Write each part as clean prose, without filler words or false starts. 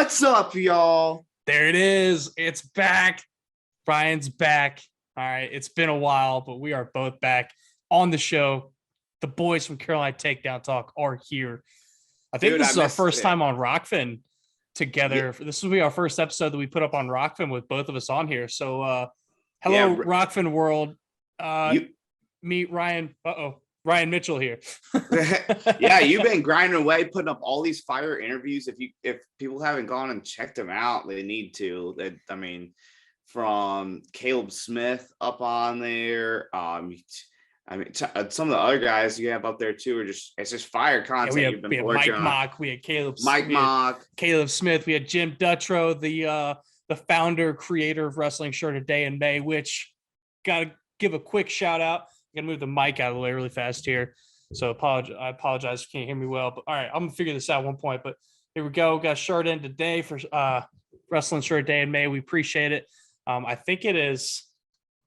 What's up, y'all? There it is. It's back. Brian's back. All right. It's been a while, but we are both back on the show. The boys from Carolina Takedown Talk are here. I think this is our first time on Rockfin together. Yeah. This will be our first episode that we put up on Rockfin with both of us on here. So, hello, Rockfin world. Meet Ryan. Ryan Mitchell here. Yeah, you've been grinding away, putting up all these fire interviews. If people haven't gone and checked them out, they need to. From Caleb Smith up on there. Some of the other guys you have up there too are it's just fire content. Yeah, we had Mike Mock, we had Caleb Smith, we had Jim Dutrow, the founder, creator of Wrestling Shirt a Day in May, which gotta give a quick shout out. I'm gonna move the mic out of the way really fast here. So I apologize if you can't hear me well. But all right, I'm gonna figure this out at one point. But here we go. Got a shirt in today for Wrestling Shirt Day in May. We appreciate it. I think it is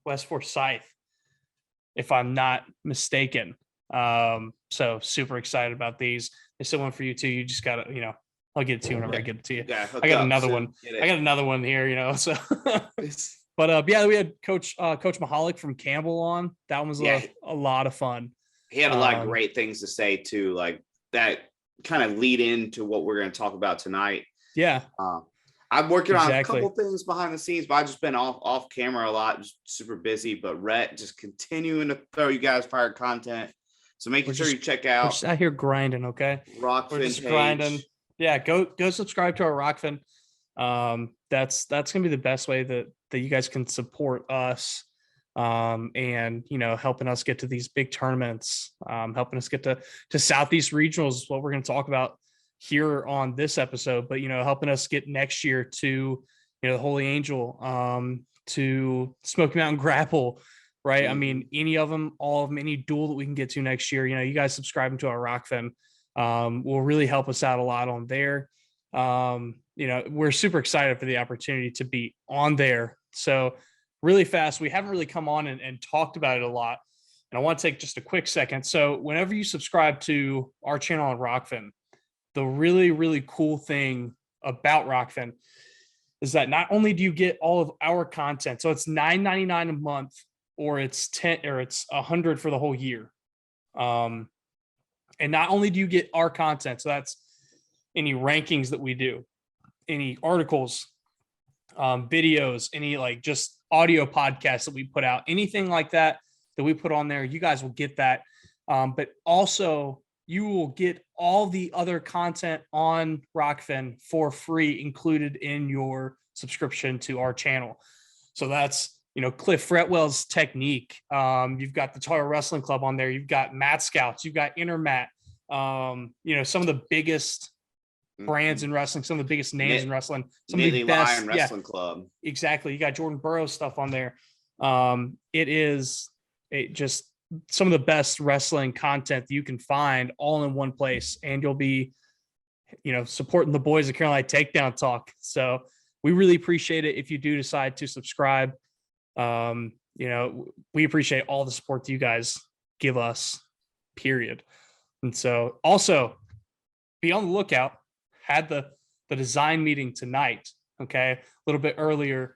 West Forsyth, if I'm not mistaken. So super excited about these. There's still one for you too. You just gotta, I'll get it to you whenever I get it to you. Yeah, I got another one. I got another one here, so but yeah, we had Coach Mahalik from Campbell on. That one was a lot of fun. He had a lot of great things to say too, like that kind of lead into what we're going to talk about tonight. Yeah. I'm working on a couple things behind the scenes, but I've just been off camera a lot, just super busy. But Rhett just continuing to throw you guys fire content. So making sure you check out. We're just out here grinding, okay? Rockfin page. Grinding. Yeah, go subscribe to our Rockfin. That's gonna be the best way that you guys can support us. And helping us get to these big tournaments, helping us get to Southeast Regionals is what we're going to talk about here on this episode, but helping us get next year to the Holy Angel, to Smoky Mountain Grapple, right? Mm-hmm. I mean, any of them, all of them, any duel that we can get to next year, you guys subscribing to our Rockfin will really help us out a lot on there. We're super excited for the opportunity to be on there. So really fast, we haven't really come on and talked about it a lot, and I want to take just a quick second. So whenever you subscribe to our channel on Rockfin, the really, really cool thing about Rockfin is that not only do you get all of our content, so it's $9.99 a month, or it's $10, or it's $100 for the whole year. And not only do you get our content, so that's any rankings that we do, any articles, videos, any just audio podcasts that we put out, anything like that we put on there, you guys will get that. But also you will get all the other content on Rockfin for free included in your subscription to our channel. So that's, Cliff Fretwell's technique. You've got the Total Wrestling Club on there. You've got Mat Scouts. You've got Intermat. Some of the biggest brands in wrestling, some of the biggest names in wrestling, some of the best wrestling club. Exactly. You got Jordan Burroughs stuff on there. It just some of the best wrestling content that you can find all in one place, and you'll be, supporting the boys of Carolina Takedown Talk. So we really appreciate it if you do decide to subscribe. We appreciate all the support that you guys give us, period. And so also be on the lookout. Had the design meeting tonight, okay, a little bit earlier.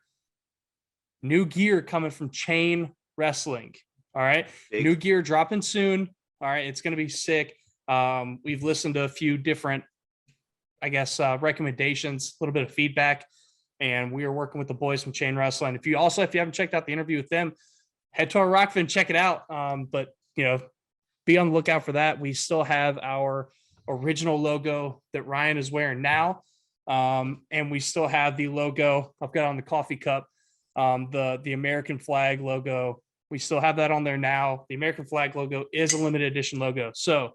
New gear coming from Chain Wrestling, all right? New gear dropping soon, all right? It's going to be sick. We've listened to a few different, recommendations, a little bit of feedback, and we are working with the boys from Chain Wrestling. If you haven't checked out the interview with them, head to our Rockfin, check it out. But be on the lookout for that. We still have our original logo that Ryan is wearing now, and we still have the logo I've got on the coffee cup, the American flag logo. We still have that on there now. The American flag logo is a limited edition logo, so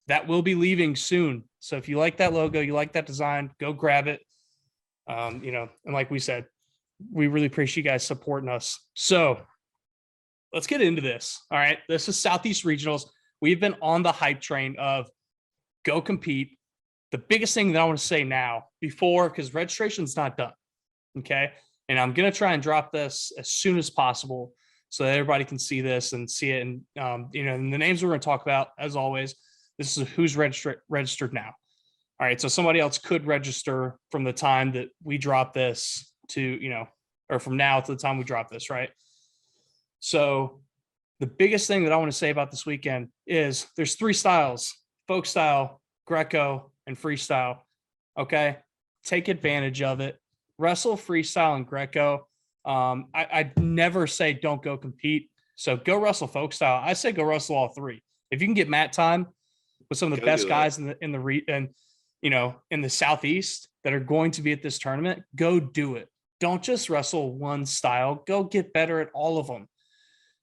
that will be leaving soon. So if you like that logo, you like that design, go grab it. And like we said, we really appreciate you guys supporting us. So let's get into this. All right, this is Southeast Regionals. We've been on the hype train of go compete. The biggest thing that I want to say now, because registration's not done, okay? And I'm going to try and drop this as soon as possible so that everybody can see this and see it. And, and the names we're going to talk about, as always, this is who's registered now. All right, so somebody else could register from the time that we drop this to, or from now to the time we drop this, right? So the biggest thing that I want to say about this weekend is there's 3 styles: folk style, Greco, and freestyle. Okay, take advantage of it. Wrestle freestyle and Greco. I'd never say don't go compete. So go wrestle folk style. I say go wrestle all 3. If you can get mat time with some of the best guys in the Southeast that are going to be at this tournament, go do it. Don't just wrestle one style. Go get better at all of them.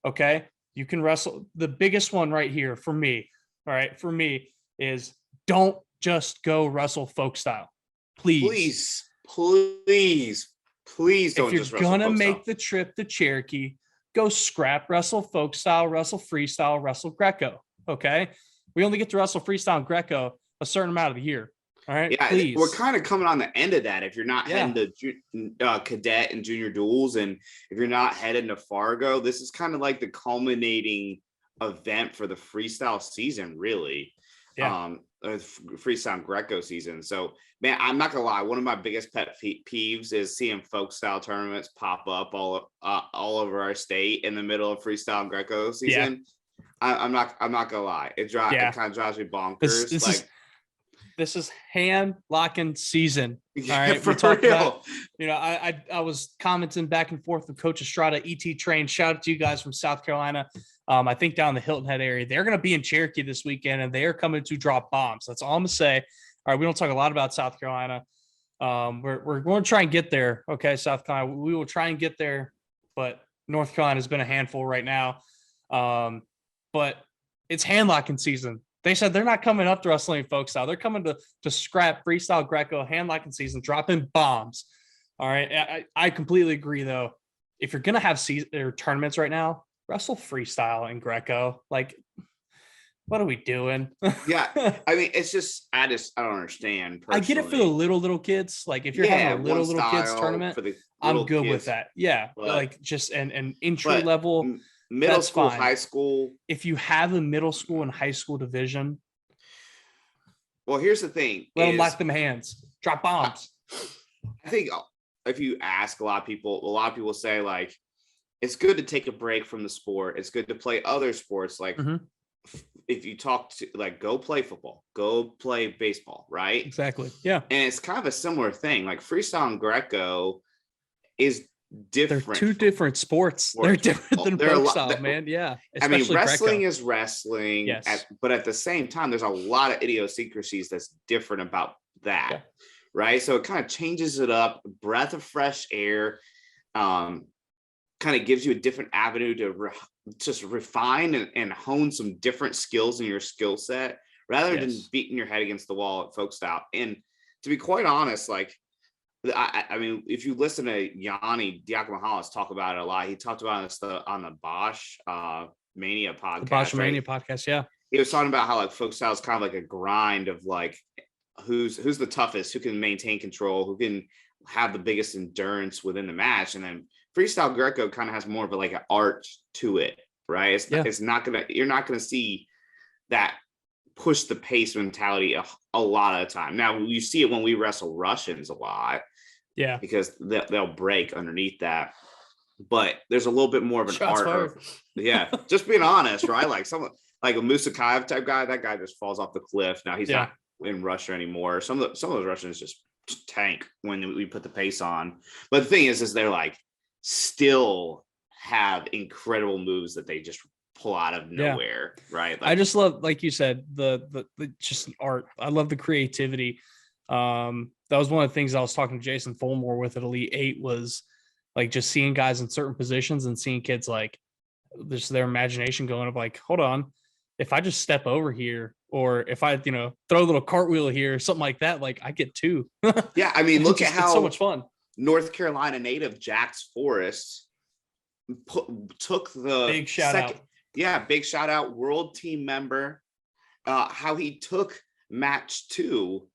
Okay, you can wrestle. The biggest one right here for me, all right, for me is don't just go wrestle folk style. Please don't. If you're gonna make the trip to Cherokee, go scrap wrestle folk style, wrestle freestyle, wrestle Greco. Okay, we only get to wrestle freestyle and Greco a certain amount of the year. All right, yeah, please. We're kind of coming on the end of that. If you're not heading to cadet and junior duels, and if you're not heading to Fargo, this is kind of like the culminating event for the freestyle season, really. Yeah. Freestyle and Greco season. So, man, I'm not gonna lie. One of my biggest pet peeves is seeing folk style tournaments pop up all over our state in the middle of freestyle and Greco season. Yeah. I'm not gonna lie. It kind of drives me bonkers. This is hand locking season. All right. For real. I was commenting back and forth with Coach Estrada, ET Train. Shout out to you guys from South Carolina. I think down the Hilton Head area. They're going to be in Cherokee this weekend, and they are coming to drop bombs. That's all I'm going to say. All right. We don't talk a lot about South Carolina. We're going to try and get there. Okay. South Carolina. We will try and get there, but North Carolina has been a handful right now. But it's hand locking season. They said they're not coming up to wrestling folk style. They're coming to scrap freestyle Greco, hand locking season, dropping bombs. All right. I completely agree, though. If you're going to have tournaments right now, wrestle freestyle and Greco. Like, what are we doing? Yeah. I mean, it's just, I don't understand. Personally. I get it for the little kids. Like, if you're having a little kids tournament, I'm good with that. Yeah. But, like, just an entry level. Middle school, fine. High school. If you have a middle school and high school division. Well, here's the thing. Let them lock them hands. Drop bombs. I think if you ask a lot of people say, like, it's good to take a break from the sport. It's good to play other sports. Like, if you talk to, like, go play football, go play baseball, right? Exactly. Yeah. And it's kind of a similar thing. Like, freestyle and Greco is different. They're 2 different sports. They're different than folk style, man. Yeah. Especially I mean, wrestling Greco. Is wrestling. Yes. But at the same time, there's a lot of idiosyncrasies that's different about that. Yeah. Right. So it kind of changes it up, breath of fresh air, kind of gives you a different avenue to just refine and hone some different skills in your skill set rather than beating your head against the wall at folk style. And to be quite honest, like, I mean, if you listen to Yanni Diakomahalis talk about it a lot, he talked about this on the Bosch Mania podcast. The Bosch Mania podcast, yeah. He was talking about how, like, folk style is kind of like a grind of, like, who's the toughest, who can maintain control, who can have the biggest endurance within the match, and then freestyle Greco kind of has more of like an art to it, right? You're not gonna see that push the pace mentality a lot of the time. Now you see it when we wrestle Russians a lot. Yeah. Because they'll break underneath that. But there's a little bit more of an art. Yeah. Just being honest, right? Like someone like a Musakayev type guy, that guy just falls off the cliff. Now he's not in Russia anymore. Some of those Russians just tank when we put the pace on. But the thing is they're like still have incredible moves that they just pull out of nowhere, right? Like, I just love, like you said, the just art. I love the creativity. That was one of the things I was talking to Jason Fulmore with at Elite 8 was like just seeing guys in certain positions and seeing kids like just their imagination going of like, hold on, if I just step over here or if I, throw a little cartwheel here or something like that, like I get 2. Yeah. I mean, look at how it's so much fun. North Carolina native Jax Forrest took the big shout out. Yeah. Big shout out, world team member, how he took match 2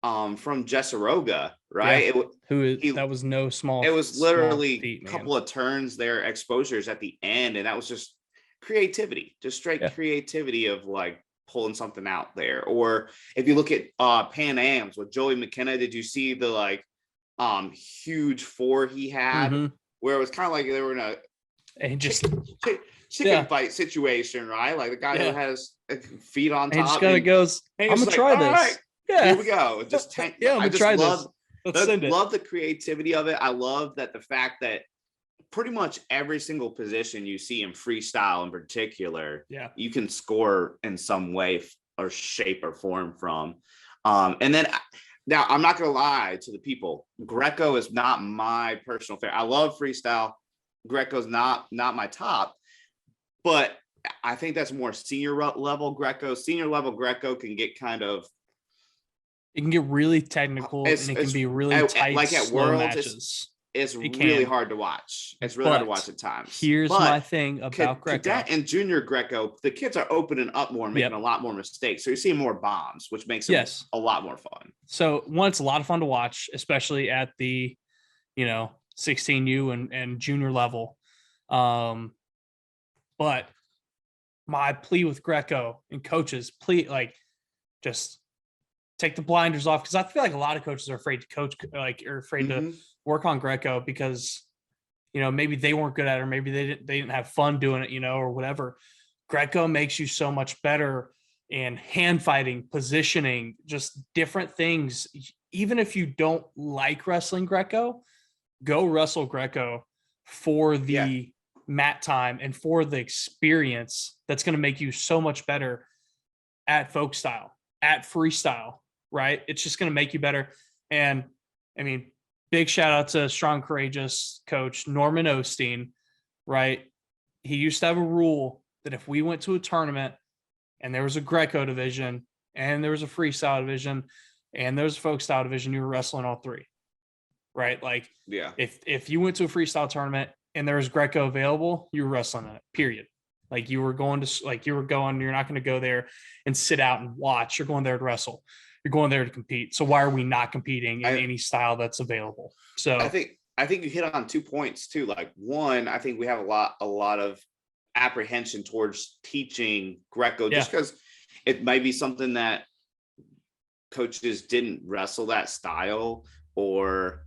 from Jessaroga, right? Yeah. That was no small. It was literally a couple of turns there, exposures at the end, and that was just creativity, just straight creativity of like pulling something out there. Or if you look at Pan Ams with Joey McKenna, did you see the like huge 4 he had where it was kind of like they were in a chicken fight situation, right? Like the guy who has feet on top and just kind of goes, I'm gonna try this. Right, here we go. Just tank. I just love the creativity of it. I love that the fact that pretty much every single position you see in freestyle in particular, you can score in some way or shape or form from. And then now I'm not going to lie to the people. Greco is not my personal favorite. I love freestyle. Greco's not my top, but I think that's more senior level Greco. Senior level Greco can get kind of, it can get really technical and it can be really tight, like at Worlds matches. It's really hard to watch. It's really hard to watch at times. Here's my thing about Greco. Cadet and junior Greco, the kids are opening up more and making a lot more mistakes. So you're seeing more bombs, which makes it a lot more fun. So one, it's a lot of fun to watch, especially at the, 16U and junior level. But my plea with Greco and coaches, just take the blinders off, because I feel like a lot of coaches are afraid to coach, are afraid to work on Greco because, maybe they weren't good at it, or maybe they didn't have fun doing it, or whatever. Greco makes you so much better in hand fighting, positioning, just different things. Even if you don't like wrestling Greco, go wrestle Greco for the mat time and for the experience. That's going to make you so much better at folk style, at freestyle, right? It's just going to make you better. And I mean, big shout out to Strong Courageous coach Norman Osteen, right? He used to have a rule that if we went to a tournament and there was a Greco division and there was a freestyle division and there was a folk style division, you were wrestling all 3, right? Like, if you went to a freestyle tournament and there was Greco available, you were wrestling it, period. Like you're not going to go there and sit out and watch. You're going there to wrestle. You're going there to compete. So why are we not competing in any style that's available? So I think you hit on 2 points too. Like one, I think we have a lot of apprehension towards teaching Greco just because it might be something that coaches didn't wrestle that style, or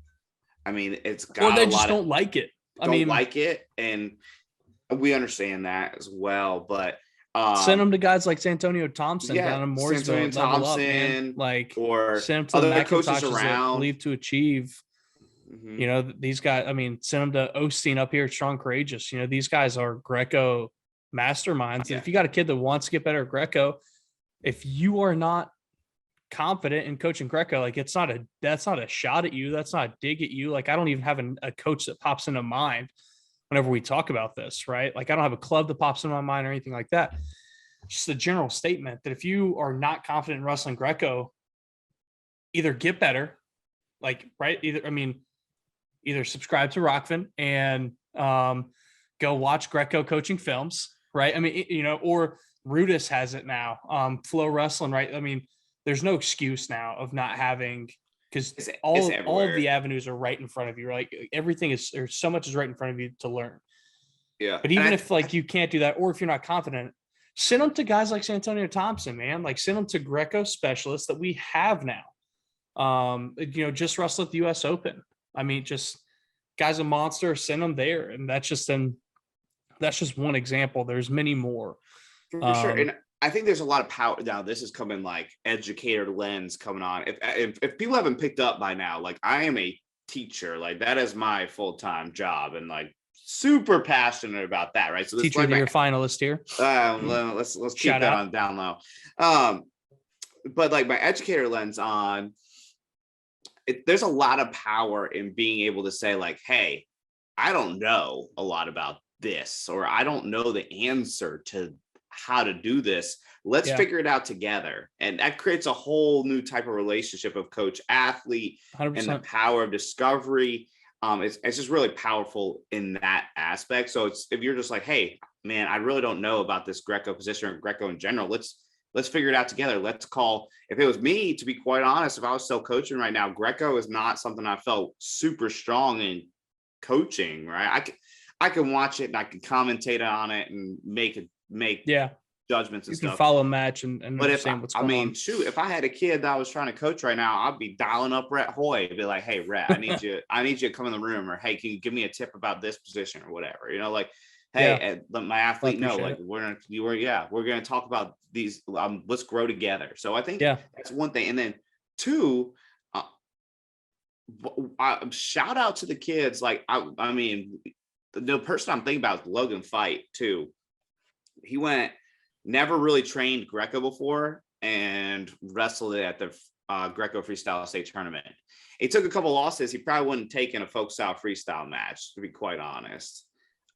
I mean, it's got they just don't like it. Like it, and we understand that as well. But send them to guys like Santonio Thompson down in Mooresville, or send them to other coaches around. Believe to Achieve. These guys. I mean, send them to Osteen up here at Strong Courageous. These guys are Greco masterminds. If you got a kid that wants to get better at Greco, if you are not confident in coaching Greco, like that's not a shot at you. That's not a dig at you. Like I don't even have a coach that pops into mind whenever we talk about this, right? Like I don't have a club that pops into my mind or anything like that. Just a general statement that if you are not confident in wrestling Greco, either get better, either subscribe to Rockfin and go watch Greco coaching films, right? I mean, or Rudis has it now, Flow Wrestling, right? I mean, there's no excuse now of not having, because all of the avenues are right in front of you. Right? Everything is, there's so much is right in front of you to learn. Yeah. But even if you can't do that, or if you're not confident, send them to guys like Santonio Thompson, man. Like send them to Greco specialists that we have now. Just wrestle at the US Open. I mean, just guy's a monster, send them there. And that's just one example. There's many more. For sure. And I think there's a lot of power. Now, this is coming like educator lens coming on. If people haven't picked up by now, like I am a teacher, like that is my full-time job, and like super passionate about that, right? So this teacher of the year finalist here. Let's keep that on down low. But like my educator lens on it, there's a lot of power in being able to say like, hey, I don't know a lot about this, or I don't know the answer to how to do this. Let's figure it out together. And that creates a whole new type of relationship of coach athlete 100%. And the power of discovery. It's just really powerful in that aspect. So it's, if you're just like, hey man, I really don't know about this Greco position or Greco in general, let's figure it out together. Let's call, if it was me, to be quite honest, if I was still coaching right now, Greco is not something I felt super strong in coaching, right? I can watch it and I can commentate on it and make judgments and you can stuff. follow a match and but understand what's going on. Shoot, if I had a kid that I was trying to coach right now, I'd be dialing up Rhett Hoy, be like, hey, Rhett, I need you to come in the room, or hey, can you give me a tip about this position or whatever, like, hey, let my athlete know, like, we're going to talk about these, let's grow together. So I think that's one thing. And then two, shout out to the kids. Like, I mean, the person I'm thinking about is Logan Fight too. He never really trained Greco before and wrestled it at the Greco Freestyle State Tournament. It took a couple losses. He probably wouldn't have taken a folk style freestyle match, to be quite honest.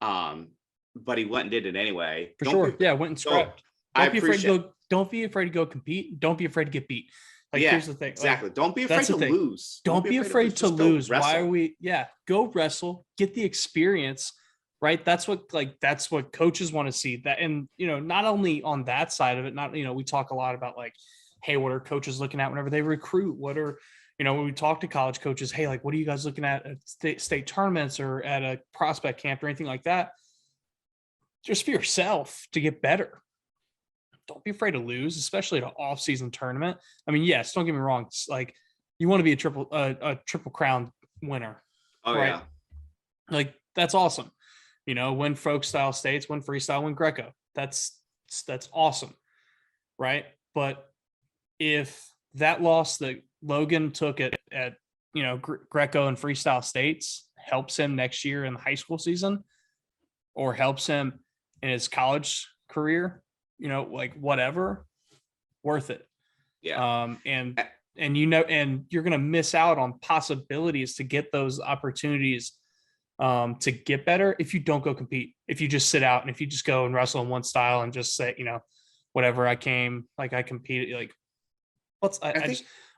But he went and did it anyway. For sure. Went and scrapped. Don't be afraid to go compete. Don't be afraid to get beat. Like, here's the thing. Exactly. Don't be afraid to lose. Don't be afraid to lose. Why are we? Go wrestle, get the experience, right? That's what coaches want to see. That, and not only on that side of it, we talk a lot about, like, hey, what are coaches looking at whenever they recruit? What are, when we talk to college coaches, hey, like, what are you guys looking at state tournaments or at a prospect camp or anything like that? Just for yourself to get better. Don't be afraid to lose, especially at an off-season tournament. I mean, yes, don't get me wrong. It's like, you want to be a triple crown winner. Oh, right? Yeah. Like, that's awesome. Win folk style states, win freestyle, win Greco. That's awesome. Right. But if that loss that Logan took at Greco and freestyle states helps him next year in the high school season, or helps him in his college career, like, whatever, worth it. Yeah. And you're going to miss out on possibilities to get those opportunities to get better if you don't go compete. If you just sit out and if you just go and wrestle in one style and just say, whatever, I competed, like,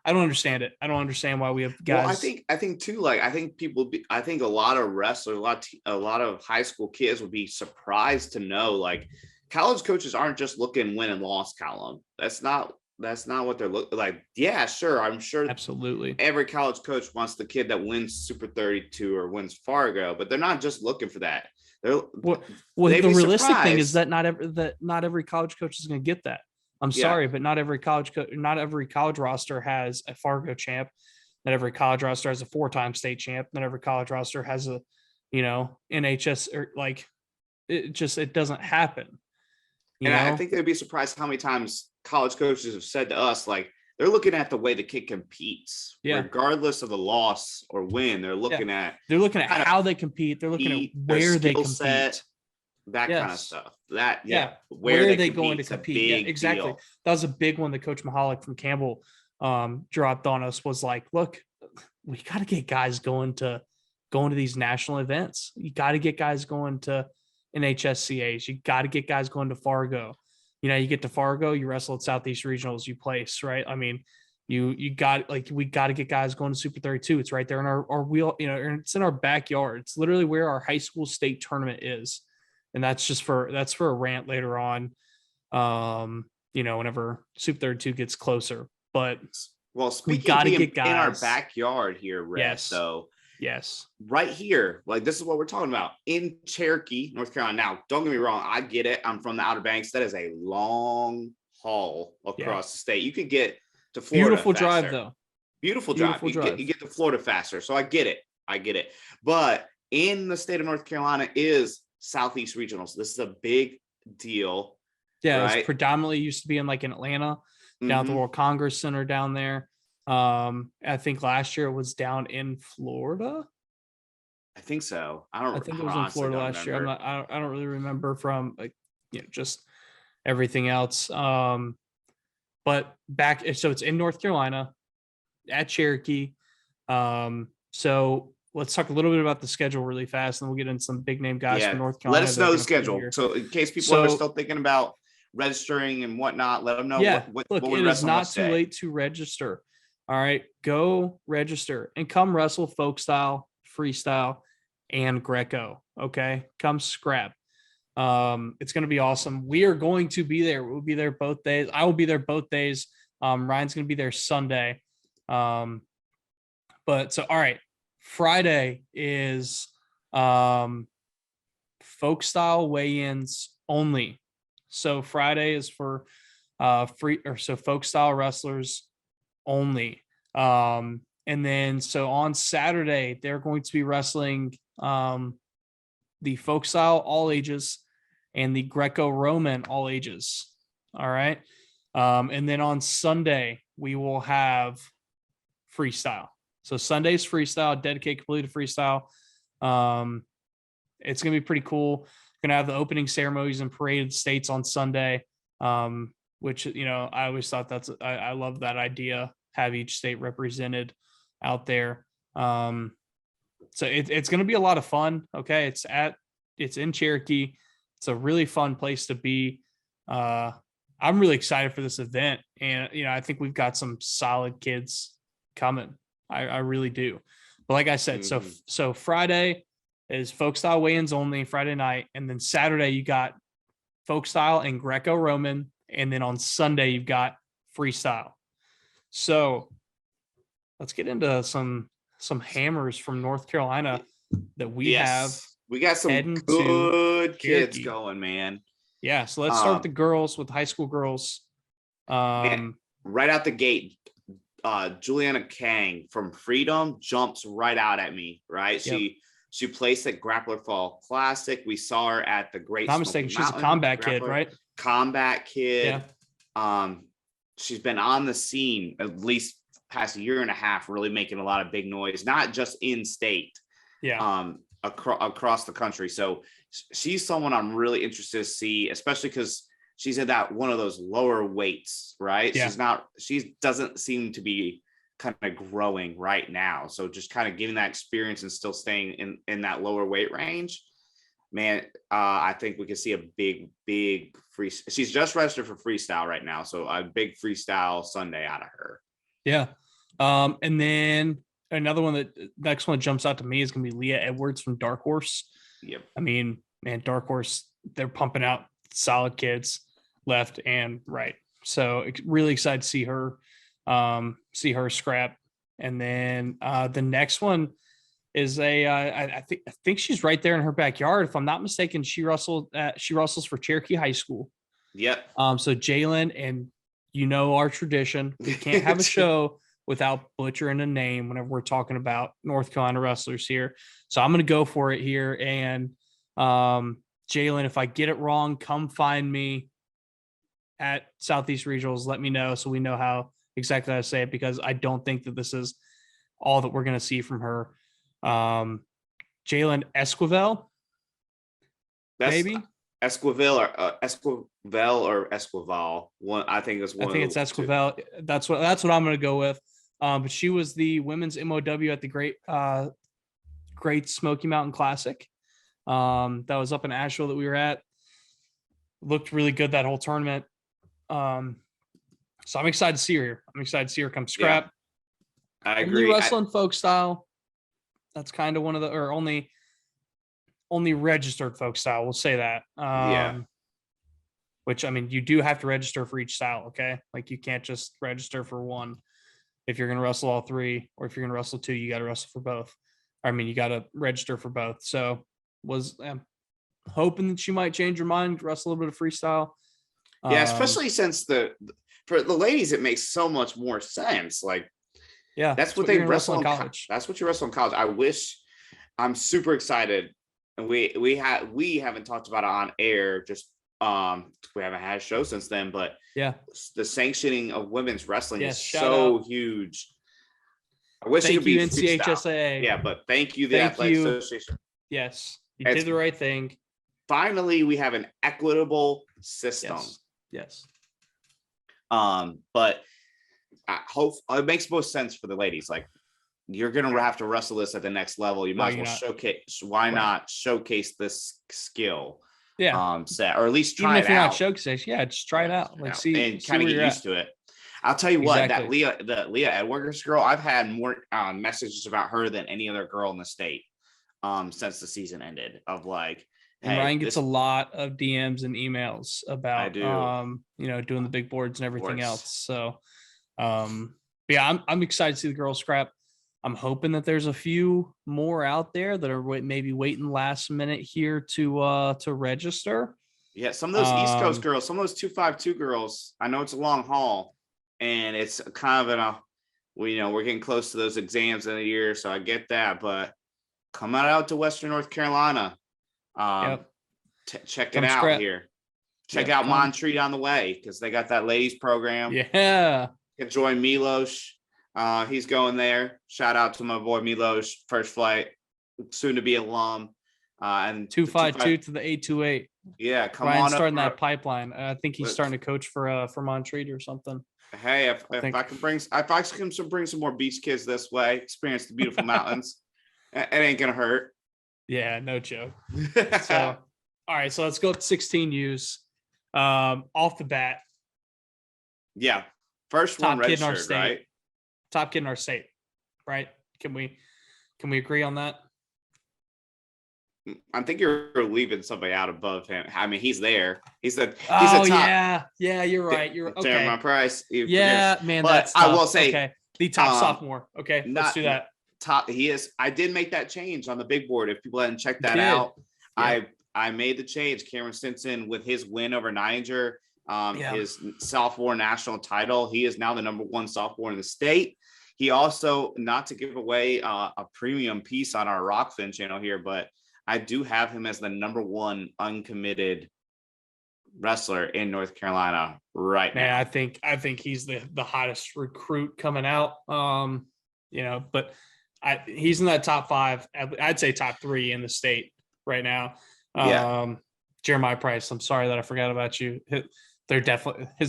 I don't understand it. I don't understand why we have guys. Well, I think too, like, I think a lot of wrestlers, a lot of high school kids would be surprised to know, like, college coaches aren't just looking win and loss column. That's not what they're looking like. Yeah, sure. I'm sure absolutely every college coach wants the kid that wins Super 32 or wins Fargo, but they're not just looking for that. The realistic thing is that not every college coach is going to get that. I'm sorry, but not every college roster has a Fargo champ. Not every college roster has a 4-time state champ. Not every college roster has a, NHS, or, like, it doesn't happen. I think they'd be surprised how many times college coaches have said to us, like, they're looking at the way the kid competes, regardless of the loss or win. They're looking at how they compete. They're looking at where they compete. Set, that kind of stuff. Where are they going to compete? Yeah, exactly. Deal. That was a big one that Coach Mahalik from Campbell dropped on us, was like, look, we got to get guys going to these national events. You got to get guys going to NHSCAs. You got to get guys going to Fargo. You get to Fargo, you wrestle at Southeast Regionals, you place, right? I mean, we got to get guys going to Super 32. It's right there in our wheel, it's in our backyard. It's literally where our high school state tournament is. And that's for a rant later on, whenever Super 32 gets closer. But we got to get guys in our backyard here, Red. Yes. So yes, right here, like, this is what we're talking about in Cherokee, North Carolina. Now, don't get me wrong, I get it. I'm from the Outer Banks. That is a long haul across the state. You could get to Florida. Beautiful faster. Drive, though. Beautiful drive. You get to Florida faster. So I get it. But in the state of North Carolina is Southeast Regionals. This is a big deal. Yeah, right? It predominantly used to be in, like, in Atlanta, down at the World Congress Center down there. I think last year it was down in Florida. I think so. I think it was in Florida last year. I don't really remember from, like, just everything else. But so it's in North Carolina at Cherokee. So let's talk a little bit about the schedule really fast, and then we'll get into some big name guys from North Carolina. Let us know the schedule. So in case people are still thinking about registering and whatnot, let them know. Look, it is not too late to register. All right, go register and come wrestle folk style, freestyle, and Greco. Okay, come scrap. It's going to be awesome. We are going to be there. We'll be there both days. I will be there both days. Ryan's going to be there Sunday. But so, all right, Friday is folk style weigh-ins only. So Friday is for folk style wrestlers only. And then so on Saturday, they're going to be wrestling the folk style all ages and the Greco-Roman all ages. All right. And then on Sunday, we will have freestyle. So Sunday's freestyle, dedicated completely to freestyle. It's going to be pretty cool. Going to have the opening ceremonies and parade of the states on Sunday, which, I always thought I love that idea, have each state represented out there. So it's going to be a lot of fun. Okay. It's in Cherokee. It's a really fun place to be. I'm really excited for this event. And, I think we've got some solid kids coming. I really do. But like I said, so Friday is folk style weigh-ins only, Friday night. And then Saturday you got folk style and Greco-Roman. And then on Sunday you've got freestyle. So let's get into some hammers from North Carolina that we have. We got some good kids going, man. Yeah, so let's start with the girls, with high school girls. Right out the gate, Juliana Kang from Freedom jumps right out at me, right? Yep. She placed at Grappler Fall Classic. We saw her at the Great Not mistaken, she's a combat kid, right? Combat kid. Yeah. She's been on the scene at least past a year and a half, really making a lot of big noise, not just in state. Yeah. Across the country. So she's someone I'm really interested to see, especially because she's in that one of those lower weights, right? Yeah. She doesn't seem to be kind of growing right now. So just kind of getting that experience and still staying in that lower weight range, man, I think we could see a big free. She's just registered for freestyle right now. So a big freestyle Sunday out of her. Yeah. And then another one next one jumps out to me is going to be Leah Edwards from Dark Horse. Yep. I mean, man, Dark Horse, they're pumping out solid kids left and right. So really excited to see her scrap. And then the next one is I think she's right there in her backyard. If I'm not mistaken, she wrestles for Cherokee High School. Yep. So Jalen, and our tradition, we can't have a show without butchering a name whenever we're talking about North Carolina wrestlers here. So I'm going to go for it here. And Jalen, if I get it wrong, come find me at Southeast Regionals. Let me know so we know how exactly how to say it, because I don't think that this is all that we're going to see from her. Jalen Esquivel, maybe? Esquivel or Esquivel. One, I think it's one. I think it's Esquivel. Two. That's what I'm going to go with. But she was the women's MOW at the Great Smoky Mountain Classic. That was up in Asheville that we were at. Looked really good that whole tournament. So I'm excited to see her here. I'm excited to see her come scrap. Yeah, I agree. Wrestling folk style. That's kind of one of the, or only registered folk style. We'll say that. Which, I mean, you do have to register for each style. Okay. Like you can't just register for one. If you're going to wrestle all three, or if you're going to wrestle two, you got to wrestle for both. I mean, you got to register for both. So was hoping that she might change her mind, wrestle a little bit of freestyle. Yeah, especially since for the ladies, it makes so much more sense. Like, yeah, that's what they wrestle in college. That's what you wrestle in college. I'm super excited, and we haven't talked about it on air. Just we haven't had a show since then, but yeah, the sanctioning of women's wrestling is so huge. I wish thank it could be NCHSAA. Yeah, but thank you, the Athletic Association. Yes, you did the right thing. Finally, we have an equitable system. Yes. But I hope it makes most sense for the ladies. Like, you're gonna have to wrestle this at the next level. You might as well showcase. Why not showcase this skill? Yeah. Set, or at least try even it if you're out. not showcasing, yeah, just try it out. Like, see, and kind of get used to it. I'll tell you what, that Leah Edwards girl, I've had more messages about her than any other girl in the state since the season ended. Of like, and hey, Ryan gets a lot of DMs and emails about doing the big boards and everything else. So yeah, I'm excited to see the girls scrap. I'm hoping that there's a few more out there that are maybe waiting last minute here to register. Yeah, some of those East Coast girls, some of those 252 girls, I know it's a long haul, and it's kind of we're getting close to those exams in a year, so I get that. But come out to Western North Carolina, check it out here. Check out Montreat on the way, because they got that ladies program. Yeah, can join Milos. He's going there. Shout out to my boy Milos, first flight, soon to be alum. And 252 to the 828. Yeah, come Ryan's on. Starting that pipeline. I think he's starting to coach for Montreat or something. Hey, if I can bring some more beach kids this way, experience the beautiful mountains, it ain't gonna hurt. Yeah, no joke. So, all right, so let's go up 16 U's. Off the bat. Yeah, first one registered, right? Top kid in our state, right? Can we agree on that? I think you're leaving somebody out above him. I mean, he's there. He's the top. Yeah, you're right. You're okay. Jeremiah Price. Yeah, man. But that's tough. I will say the top sophomore. Okay, let's do that. Top. He is. I did make that change on the big board. If people hadn't checked that out, yeah. I made the change. Cameron Stinson, with his win over Niger, his sophomore national title, he is now the number 1 sophomore in the state. He also, not to give away a premium piece on our Rockfin channel here, but I do have him as the number 1 uncommitted wrestler in North Carolina right now. I think he's the hottest recruit coming out. But he's in that top 5. I'd say top 3 in the state right now. Jeremiah Price, I'm sorry that I forgot about you. His dad's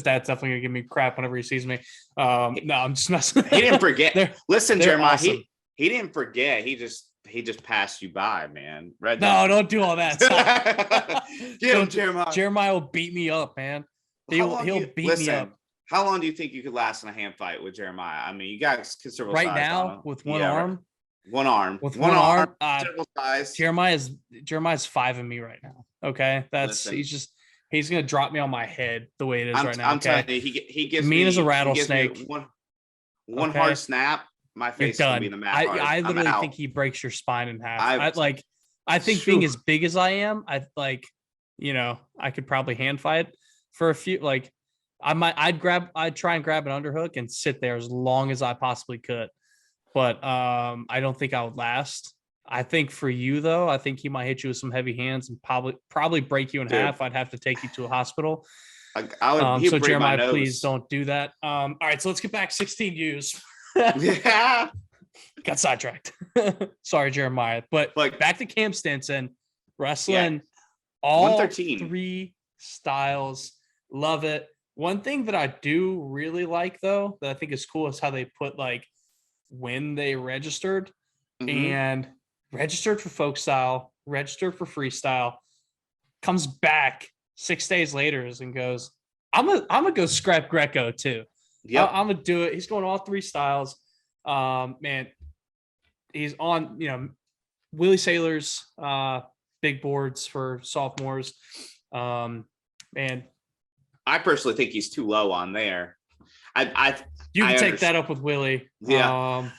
definitely gonna give me crap whenever he sees me. No, I'm just messing. He didn't forget. Listen, Jeremiah, awesome. he didn't forget. He just passed you by, man. Don't do all that. Get him, Jeremiah. Jeremiah will beat me up, man. He'll beat me up. How long do you think you could last in a hand fight with Jeremiah? I mean, you got considerable right size now with one arm. Right. One arm. With one arm. Size. Jeremiah's 5 in me right now. Okay, he's gonna drop me on my head the way it is right now. I'm telling you, he gives me as a rattlesnake. One hard snap. My face is gonna be in the mat. I literally think he breaks your spine in half. I think being as big as I am, I could probably hand fight for a few. Like I'd try and grab an underhook and sit there as long as I possibly could. But I don't think I would last. I think for you though, I think he might hit you with some heavy hands and probably break you in half. I'd have to take you to a hospital. So Jeremiah, please don't do that. All right, so let's get back 16 U's. Yeah. Got sidetracked. Sorry, Jeremiah. But back to Cam Stinson, wrestling all 3 styles. Love it. One thing that I do really like, though, that I think is cool is how they put when they registered and registered for folk style, registered for freestyle, comes back 6 days later and goes, I'm gonna go scrap Greco too. Yeah, I'm gonna do it. He's going all 3 styles. Man, he's on Willie Saylor's big boards for sophomores. Man, I personally think he's too low on there. You can take that up with Willie. Yeah.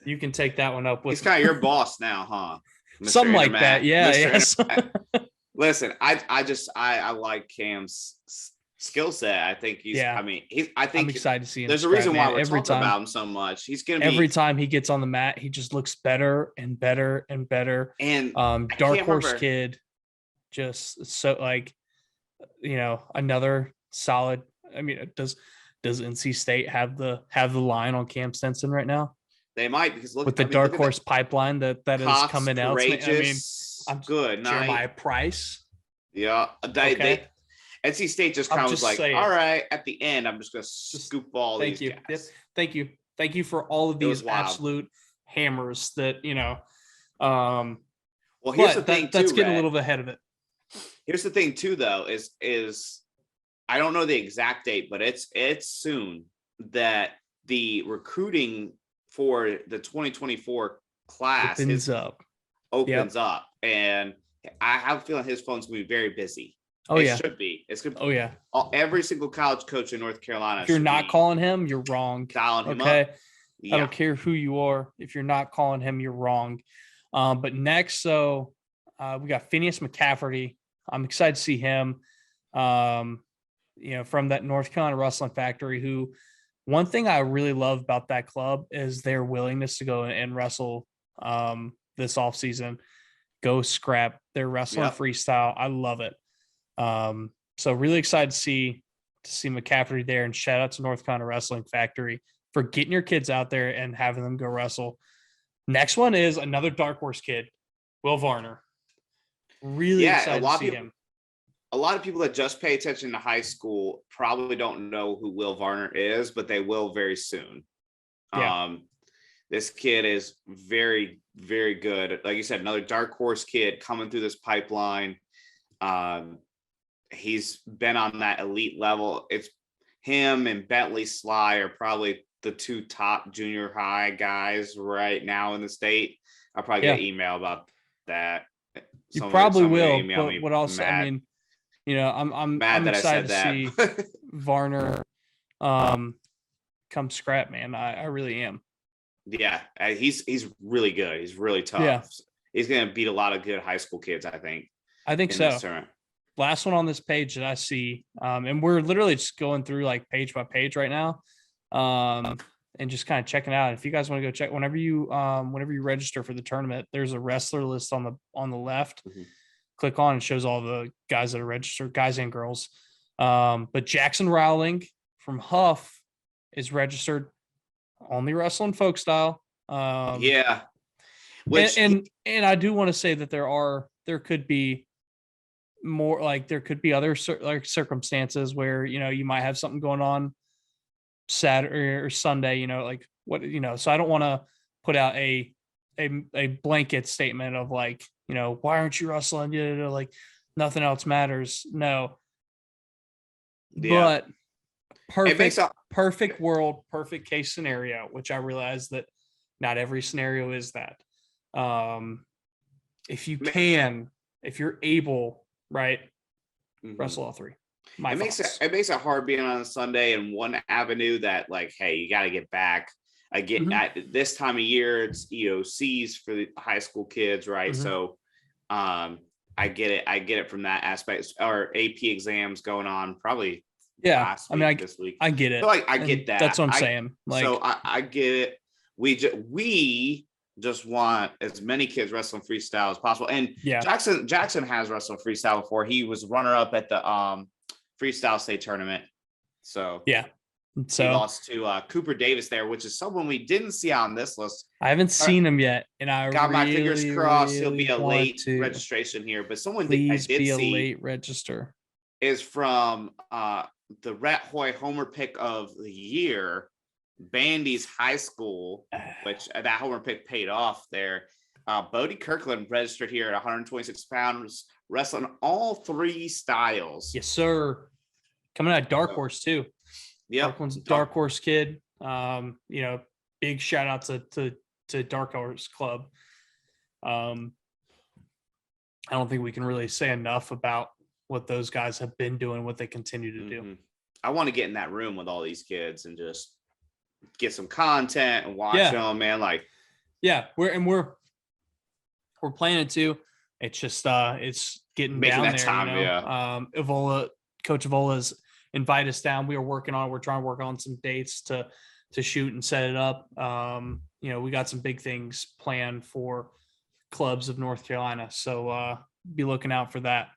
You can take that one up with. He's kind of your boss now, huh? Mr. Something like that. Yeah. Yes. Listen, I like Cam's skill set. I think he's. Yeah. I mean, I'm excited to see him. There's a reason why we're talking about him so much. He's gonna be every time he gets on the mat, he just looks better and better and better. And Dark Horse Kid, just so another solid. I mean, does NC State have the line on Cam Stinson right now? They might, because with the Dark Horse pipeline that is coming out. I mean, I'm good. Jeremiah Price. Yeah, NC State just kind of was like, saying. All right, at the end, I'm just going to scoop all these guys. Yep. Thank you for all of these absolute hammers that Well, here's the thing. Let's get a little bit ahead of it. Here's the thing too, though, is I don't know the exact date, but it's soon that the recruiting for the 2024 class opens up, and I have a feeling his phone's gonna be very busy. It should be. It's gonna. Oh yeah. Every single college coach in North Carolina. If you're not calling him, you're wrong. Dialing him up. Yeah. I don't care who you are. If you're not calling him, you're wrong. But next, we got Phineas Mccafferty. I'm excited to see him, from that North Carolina Wrestling Factory, who one thing I really love about that club is their willingness to go and wrestle this offseason, go scrap their wrestling freestyle. I love it. So really excited to see Mccafferty there, and shout out to North Carolina Wrestling Factory for getting your kids out there and having them go wrestle. Next one is another dark horse kid, Will Varner. Really excited to see him. A lot of people that just pay attention to high school probably don't know who Will Varner is, but they will very soon. Yeah. This kid is very, very good. Like you said, another dark horse kid coming through this pipeline. He's been on that elite level. It's him and Bentley Sly are probably the two top junior high guys right now in the state. I'll probably get an email about that. You probably will, but what also, I mean, I'm mad that excited to see Varner come scrap, man. I really am. Yeah, he's really good. He's really tough. Yeah. He's going to beat a lot of good high school kids, I think. I think so. Last one on this page that I see, and we're literally just going through like page by page right now, and just kind of checking out. If you guys want to go check, whenever you register for the tournament, there's a wrestler list on the left. Mm-hmm. Click on, it shows all the guys that are registered, guys and girls. But Jackson Rowling from Huff is registered, only wrestling folk style. Yeah. And I do want to say that there could be more, like there could be other circumstances where, you might have something going on Saturday or Sunday, so I don't want to put out a blanket statement of like, why aren't you wrestling? Like nothing else matters. No. Yeah. But perfect world, perfect case scenario, which I realize that not every scenario is that. If you're able, right, wrestle all three. It makes it hard being on a Sunday in one avenue that, like, hey, you got to get back. I get at this time of year, it's EOCs for the high school kids, right? Mm-hmm. So I get it from that aspect. Or AP exams going on probably. Yeah, this week. I get it. So I get that. That's what I'm saying. Like, so I get it. We just want as many kids wrestling freestyle as possible. And yeah, Jackson has wrestled freestyle before. He was runner up at the freestyle state tournament. So yeah, he lost to Cooper Davis there, which is someone we didn't see on this list. I haven't seen him yet, and I got my fingers crossed. He'll be a late registration here, but someone please be a late register is from the Rat Hoy Homer pick of the year, Bandy's High School, which that Homer pick paid off there. Bodie Kirkland registered here at 126 pounds, wrestling all three styles. Yes, sir. Coming out of Dark Horse too. Yeah, Kirkland's Dark Horse kid. Big shout out to Dark Horse Club. I don't think we can really say enough about what those guys have been doing, what they continue to do. I want to get in that room with all these kids and just get some content and watch them, man. Like, yeah, we're planning to. It's just it's getting making down that there. Time, Evola, Coach Evola's invited us down. We're trying to work on some dates to shoot and set it up. We got some big things planned for clubs of North Carolina, so be looking out for that.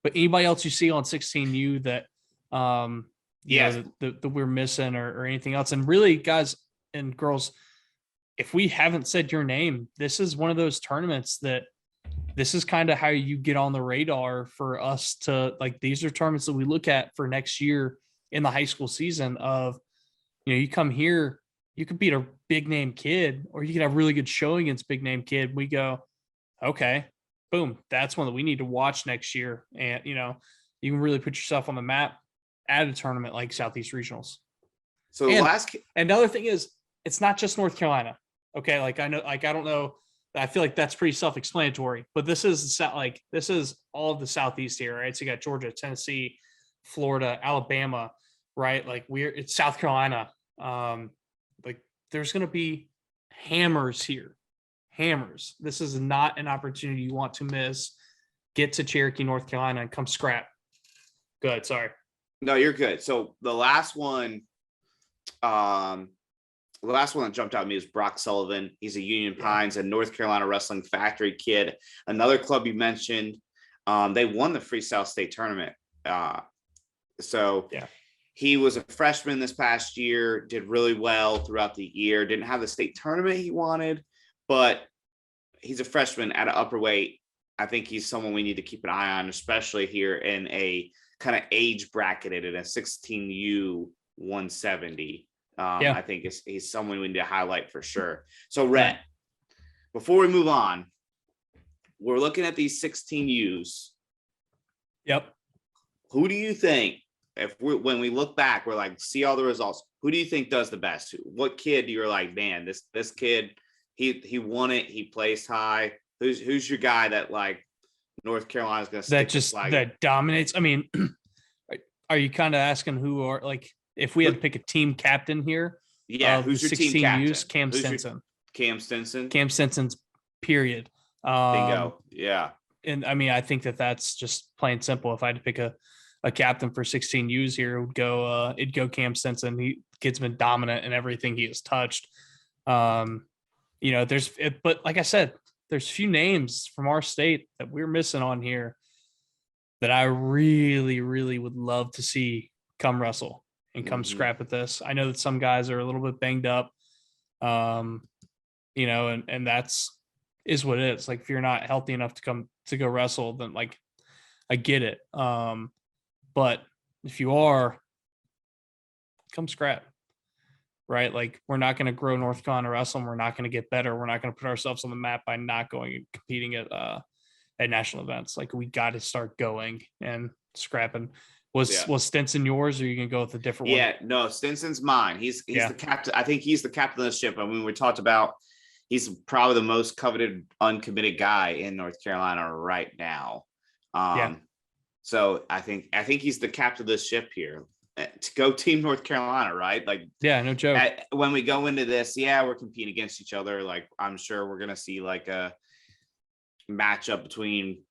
But anybody else you see on 16U that that we're missing or anything else, and really, guys and girls, if we haven't said your name, this is one of those tournaments that this is kind of how you get on the radar for us to, like, these are tournaments that we look at for next year in the high school season of, you come here, you could beat a big name kid, or you could have really good showing against big name kid. We go, okay, boom, that's one that we need to watch next year. And, you can really put yourself on the map at a tournament like Southeast Regionals. So and the other thing is, it's not just North Carolina. Okay. Like I know, like, I don't know. I feel like that's pretty self-explanatory, but this is all of the Southeast here, right? So you got Georgia, Tennessee, Florida, Alabama, right? Like it's South Carolina. Like there's going to be hammers here. Hammers. This is not an opportunity you want to miss. get to Cherokee, North Carolina, and come scrap. Good. Sorry. No, you're good. So the last one that jumped out at me is Brock Sullivan. He's a Union Pines and North Carolina Wrestling Factory kid. Another club you mentioned. They won the Freestyle State Tournament. He was a freshman this past year, did really well throughout the year, didn't have the state tournament he wanted, but he's a freshman at an upper weight. I think he's someone we need to keep an eye on, especially here in a kind of age bracketed in a 16U 170. I think he's someone we need to highlight for sure. So, Rhett, before we move on, we're looking at these 16Us. Yep. Who do you think, when we look back, we're like, see all the results, who do you think does the best? What kid you're like, man, this kid, he won it, he placed high. Who's your guy that like North Carolina's going to stick that dominates? I mean, are you kind of asking who are like, if we had to pick a team captain here? Yeah, who's your team captain? Cam Simpson. Cam Simpson. Cam Simpson's period. Bingo. Yeah. And I mean, I think that's just plain simple. If I had to pick a captain for 16Us here, it'd go Cam Simpson. Kid's been dominant in everything he has touched. But like I said, there's a few names from our state that we're missing on here that I really, really would love to see come wrestle and come scrap at this. I know that some guys are a little bit banged up, and that's is what it is. Like, if you're not healthy enough to go wrestle, then like, I get it. But if you are, come scrap, right? Like, we're not going to grow North Carolina wrestling. We're not going to get better. We're not going to put ourselves on the map by not going and competing at national events. Like, we got to start going and scrapping. Was Stinson yours, or are you going to go with a different one? Yeah, no, Stinson's mine. He's the captain. I think he's the captain of the ship. I mean, we talked about, he's probably the most coveted uncommitted guy in North Carolina right now. So I think he's the captain of the ship here. To go Team North Carolina, right? Like, yeah, no joke. When we go into this, we're competing against each other. Like, I'm sure we're gonna see like a matchup between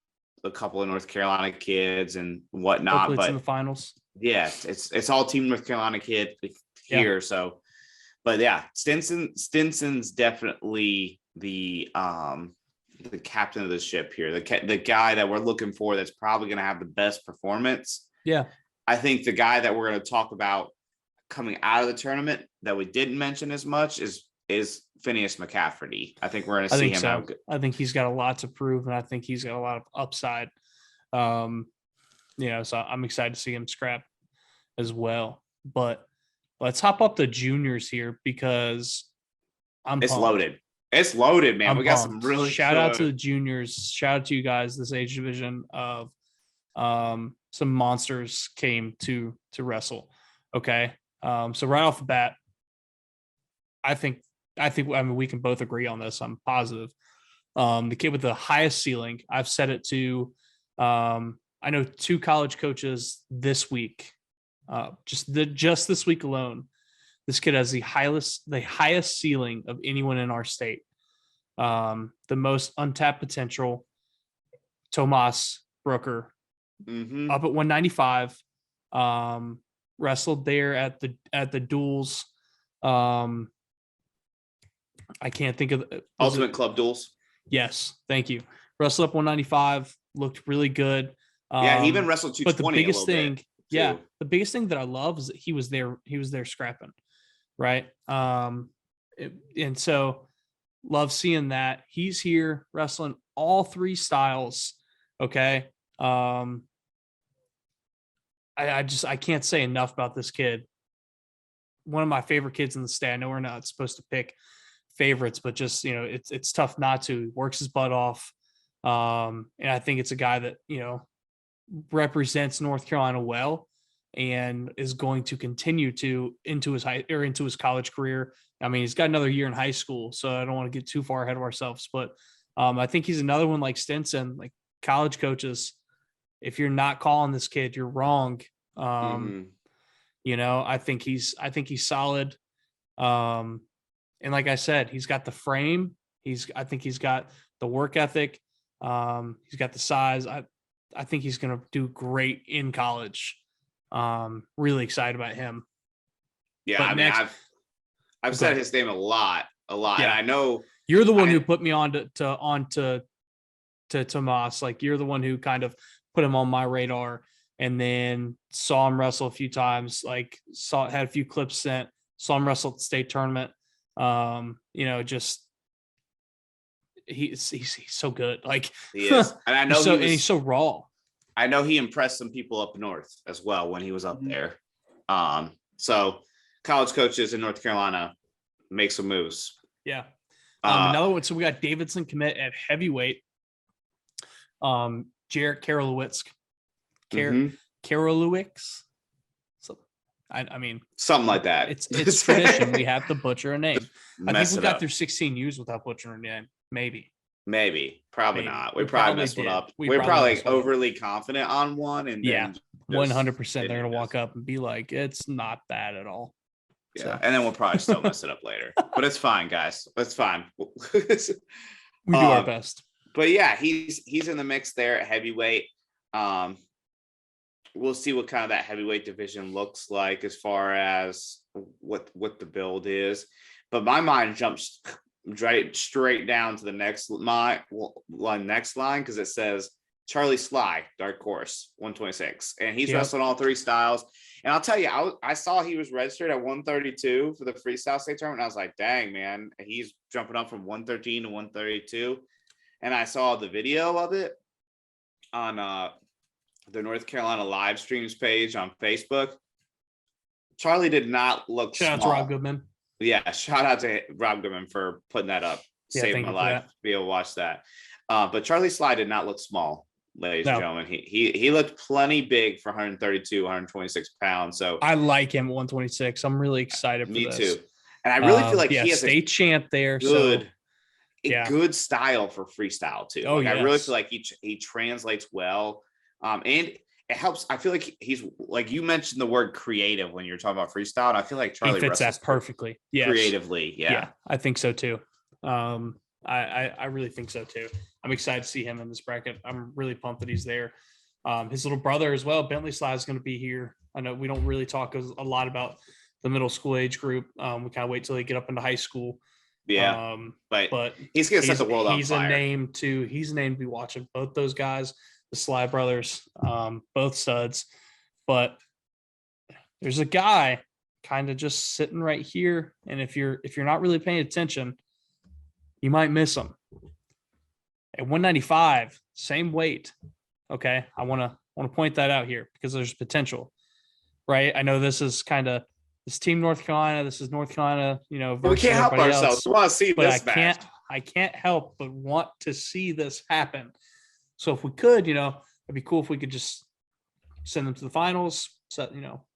a couple of North Carolina kids and whatnot. Hopefully but it's in the finals. Yes, it's all Team North Carolina kid here. So, but yeah, Stinson's definitely the captain of the ship here, the guy that we're looking for that's probably going to have the best performance. Yeah. I think the guy that we're going to talk about coming out of the tournament that we didn't mention as much is Phineas Mccafferty. I think we're going to see him. So. I think he's got a lot to prove, and I think he's got a lot of upside. So I'm excited to see him scrap as well. But let's hop up the juniors here, because it's loaded. It's loaded, man. We got some really shout out to the juniors. Shout out to you guys. This age division of some monsters came to wrestle. Okay. So right off the bat, I mean, we can both agree on this. I'm positive. The kid with the highest ceiling, I've said it to, I know 2 college coaches this week, just this week alone. This kid has the highest ceiling of anyone in our state. The most untapped potential, Tomas Brooker, up at 195, wrestled there at the duels. I can't think of Ultimate Club duels. Yes, thank you. Wrestled up 195, looked really good. He even wrestled 220. But the biggest thing, the biggest thing that I love is that he was there scrapping, right? And so love seeing that. He's here wrestling all 3 styles. Okay. I can't say enough about this kid. One of my favorite kids in the state. I know we're not supposed to pick favorites, but just, it's tough not to. He works his butt off. And I think it's a guy that, represents North Carolina well, and is going to continue to into his college career. I mean, he's got another year in high school, so I don't want to get too far ahead of ourselves, but I think he's another one like Stinson. Like, college coaches, if you're not calling this kid, you're wrong. I think he's solid. And like I said, he's got the frame. I think he's got the work ethic. He's got the size. I think he's going to do great in college. Really excited about him. Yeah, but I mean, I've said his name a lot. Yeah. And I know you're the one who put me on to Tomas. Like, you're the one who kind of put him on my radar, and then saw him wrestle a few times. Like, had a few clips sent. Saw him wrestle at the state tournament. Just he's so good. Like, he is, and I know he's so raw. I know he impressed some people up north as well when he was up there. So college coaches in North Carolina make some moves. Yeah. Another one. So we got Davidson commit at heavyweight. Jarrett Karolowicz. Karolowicz. So, I mean, something like that. It's tradition. We have to butcher a name. I think we got through 16 years without butchering a name. Maybe. Probably not. We probably messed one up. We're probably overly confident on one, and then 100%. They're gonna walk up and be like, "It's not that at all." Yeah, so. And then we'll probably still mess it up later. But it's fine, guys. It's fine. We do our best. But yeah, he's in the mix there at heavyweight. We'll see what kind of that heavyweight division looks like as far as what the build is. But my mind jumps straight down to the next line because it says Charlie Sly, Dark Horse, 126, and he's wrestling all three styles. And I'll tell you, I saw he was registered at 132 for the freestyle state tournament. I was like, dang, man, he's jumping up from 113 to 132. And I saw the video of it on the North Carolina live streams page on Facebook. Charlie did not look small. Shout out to Rob Goodman. Yeah, shout out to Rob Goodman for putting that up. Saved my life to be able to watch that. But Charlie Sly did not look small, ladies and gentlemen. He looked plenty big for 132, 126 pounds. So I like him at 126. I'm really excited for this. Me too. And I really feel like he has state champ there. Good style for freestyle too. I really feel like he translates well. And it helps. I feel like he's, like you mentioned the word creative when you're talking about freestyle. And I feel like Charlie fits that perfectly. Yeah, creatively. Yeah, I think so too. I really think so too. I'm excited to see him in this bracket. I'm really pumped that he's there. His little brother as well, Bentley Sly, is going to be here. I know we don't really talk a lot about the middle school age group. We kind of wait till they get up into high school. Yeah, but he's going to set the world on fire. He's a name to be watching. Both those guys, the Sly brothers, both studs. But there's a guy kind of just sitting right here, and if you're not really paying attention, you might miss him. At 195, same weight. Okay, I want to point that out here because there's potential, right? I know this is kind of this team North Carolina. This is North Carolina, we can't help ourselves. We want to see this match. I can't help but want to see this happen. So if we could, it'd be cool if we could just send them to the finals. Set,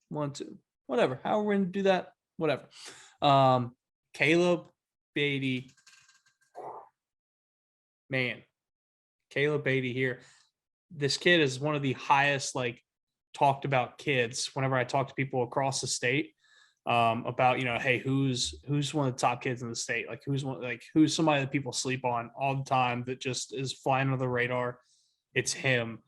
1, 2, whatever. How we're going to do that, whatever. Caleb Beatty. Man, Caleb Beatty here. This kid is one of the highest talked about kids whenever I talk to people across the state about, hey, who's one of the top kids in the state? Who's somebody that people sleep on all the time that just is flying under the radar? It's him.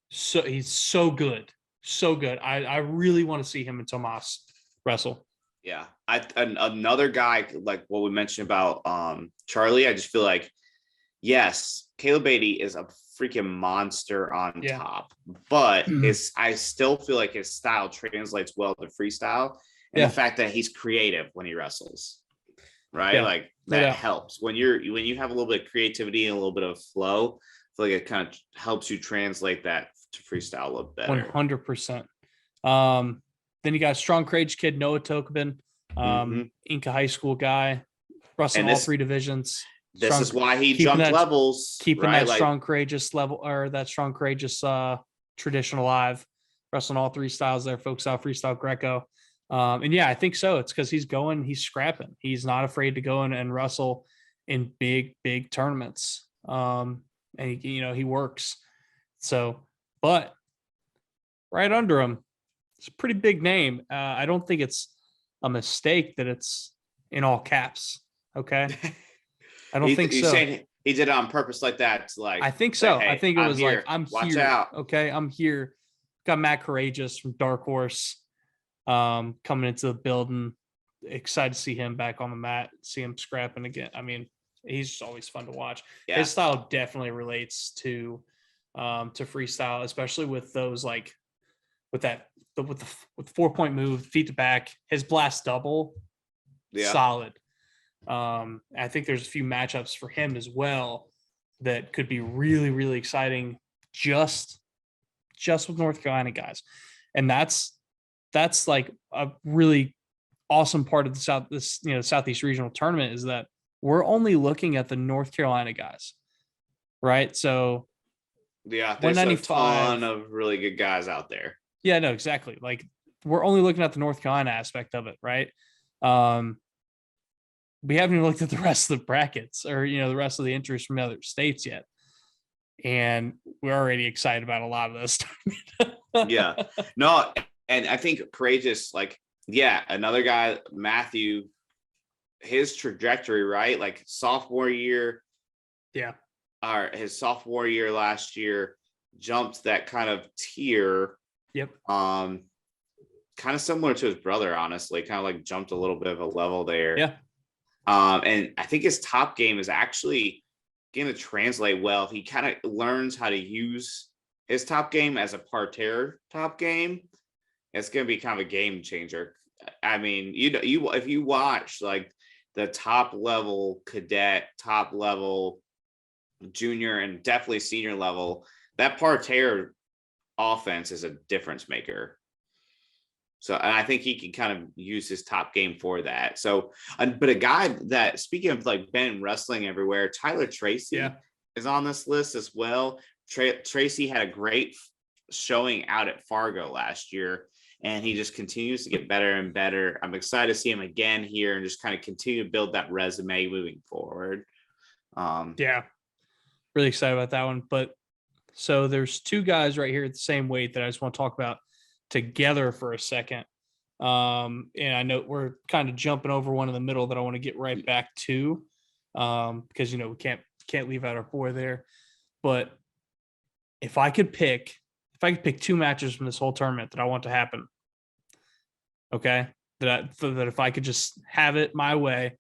So he's so good. So good. I really want to see him and Tomas wrestle. Yeah. Another guy, like what we mentioned about Charlie, I just feel like, yes, Caleb Beatty is a freaking monster on top, but I still feel like his style translates well to freestyle, and the fact that he's creative when he wrestles, right? That helps when you have a little bit of creativity and a little bit of flow. I feel like it kind of helps you translate that to freestyle a little better. 100%. Then you got a strong courage kid, Noah Tokubin, Inca high school guy, wrestling all three divisions. This is why he jumped levels. Keeping that strong, courageous level, or that strong, courageous tradition alive. Wrestling all three styles there, folk style, freestyle, Greco. And I think so. It's because he's scrapping. He's not afraid to go in and wrestle in big, big tournaments. And he works. So, but right under him, it's a pretty big name. I don't think it's a mistake that it's in all caps. Okay. I don't think so. He did it on purpose like that. To I think so. Hey, I think it was here. like, I'm Watch here. out. Okay, I'm here. Got Matt Courageous from Dark Horse coming into the building. Excited to see him back on the mat, see him scrapping again. I mean, he's just always fun to watch. Yeah. His style definitely relates to freestyle, especially with those like with the 4-point move, feet to back, his blast double, solid. I think there's a few matchups for him as well that could be really, really exciting just with North Carolina guys. And that's like a really awesome part of the Southeast Regional Tournament is that we're only looking at the North Carolina guys, right? So yeah, there's a ton of really good guys out there. Yeah, no, exactly. Like we're only looking at the North Carolina aspect of it, right? We haven't even looked at the rest of the brackets or, the rest of the entries from other states yet. And we're already excited about a lot of this. Yeah. No, and I think Courageous, like, another guy, Matthew, his trajectory, right? Like sophomore year. Yeah. Or his sophomore year last year jumped that kind of tier. Yep. Kind of similar to his brother, honestly, kind of like jumped a little bit of a level there. Yeah. And I think his top game is actually going to translate well. He kind of learns how to use his top game as a parterre top game. It's going to be kind of a game changer. I mean, if you watch like the top level cadet, top level junior, and definitely senior level, that parterre offense is a difference maker. So, and I think he can kind of use his top game for that. So, but a guy that, speaking of like been wrestling everywhere, Tyler Tracy is on this list as well. Tracy had a great showing out at Fargo last year, and he just continues to get better and better. I'm excited to see him again here and just kind of continue to build that resume moving forward. Really excited about that one. But so there's two guys right here at the same weight that I just want to talk about together for a second. And I know we're kind of jumping over one in the middle that I want to get right back to, because we can't leave out our boy there. But if I could pick two matches from this whole tournament that I want to happen, okay, that if I could just have it my way,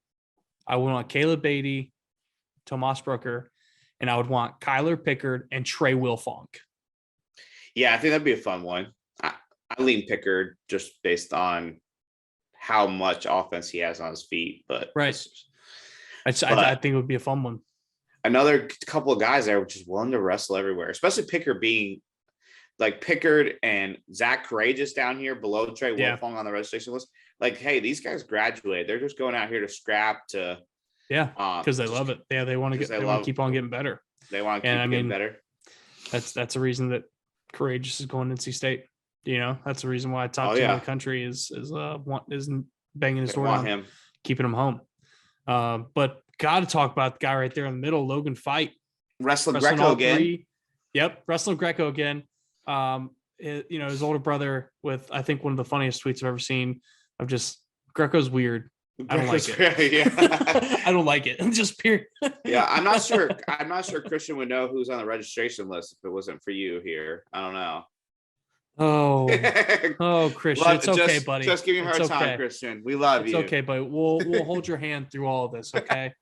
I would want Caleb Beatty, Tomas Brooker, and I would want Kyler Pickard and Trey Wilfong. Yeah, I think that'd be a fun one. I lean Pickard just based on how much offense he has on his feet, but right. I think it would be a fun one. Another couple of guys there just willing to wrestle everywhere, especially Pickard being like Pickard and Zach Courageous down here below Trey Wilfong on the registration list. Like, hey, these guys graduated. They're just going out here to scrap to. Yeah, because they love it. Yeah, they want to keep on getting better. They want to keep getting better. That's a reason that Courageous is going to NC State. That's the reason why top team of the country is banging his door on, keeping him home. But got to talk about the guy right there in the middle, Logan Fight, wrestling Greco again. Yep, wrestling Greco again. His older brother with, I think, one of the funniest tweets I've ever seen of just Greco's weird. I don't like it. Yeah. I don't like it. Just period. Yeah, I'm not sure Christian would know who's on the registration list if it wasn't for you here. I don't know. Oh, Christian, it's okay, buddy. Just give me a hard time, Christian. We love you. It's okay, buddy. We'll hold your hand through all of this, okay?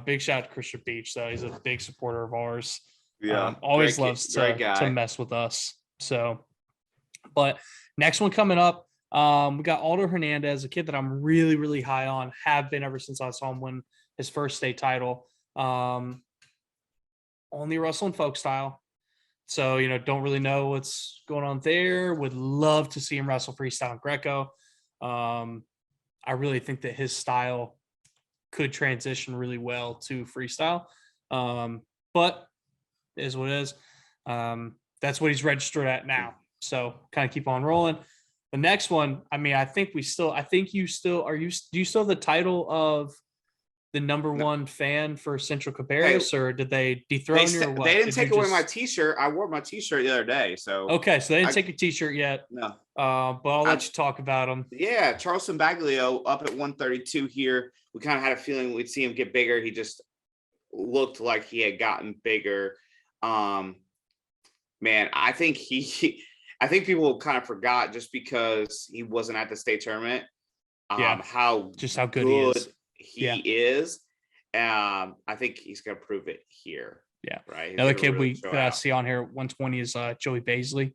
Big shout out to Christian Beach, though. He's a big supporter of ours. Yeah, always loves to mess with us. So, but next one coming up, we got Alder Hernandez, a kid that I'm really, really high on, have been ever since I saw him win his first state title. Only wrestling folk style. So, don't really know what's going on there. Would love to see him wrestle freestyle and Greco. I really think that his style could transition really well to freestyle. But it is what it is. That's what he's registered at now. So kind of keep on rolling. The next one, do you still have the title of the number one fan for Central Cabarrus, or did they dethrone you or what? They didn't take away my t-shirt. I wore my t-shirt the other day. So okay, so they didn't take your t-shirt yet. No. But I'll let you talk about them. Yeah, Charleston Baglio up at 132 here. We kind of had a feeling we'd see him get bigger. He just looked like he had gotten bigger. Man, I think I think people kind of forgot just because he wasn't at the state tournament, how good he is. I think he's going to prove it here. Yeah. Right. Another kid we see on here, 120, is Joey Baisley.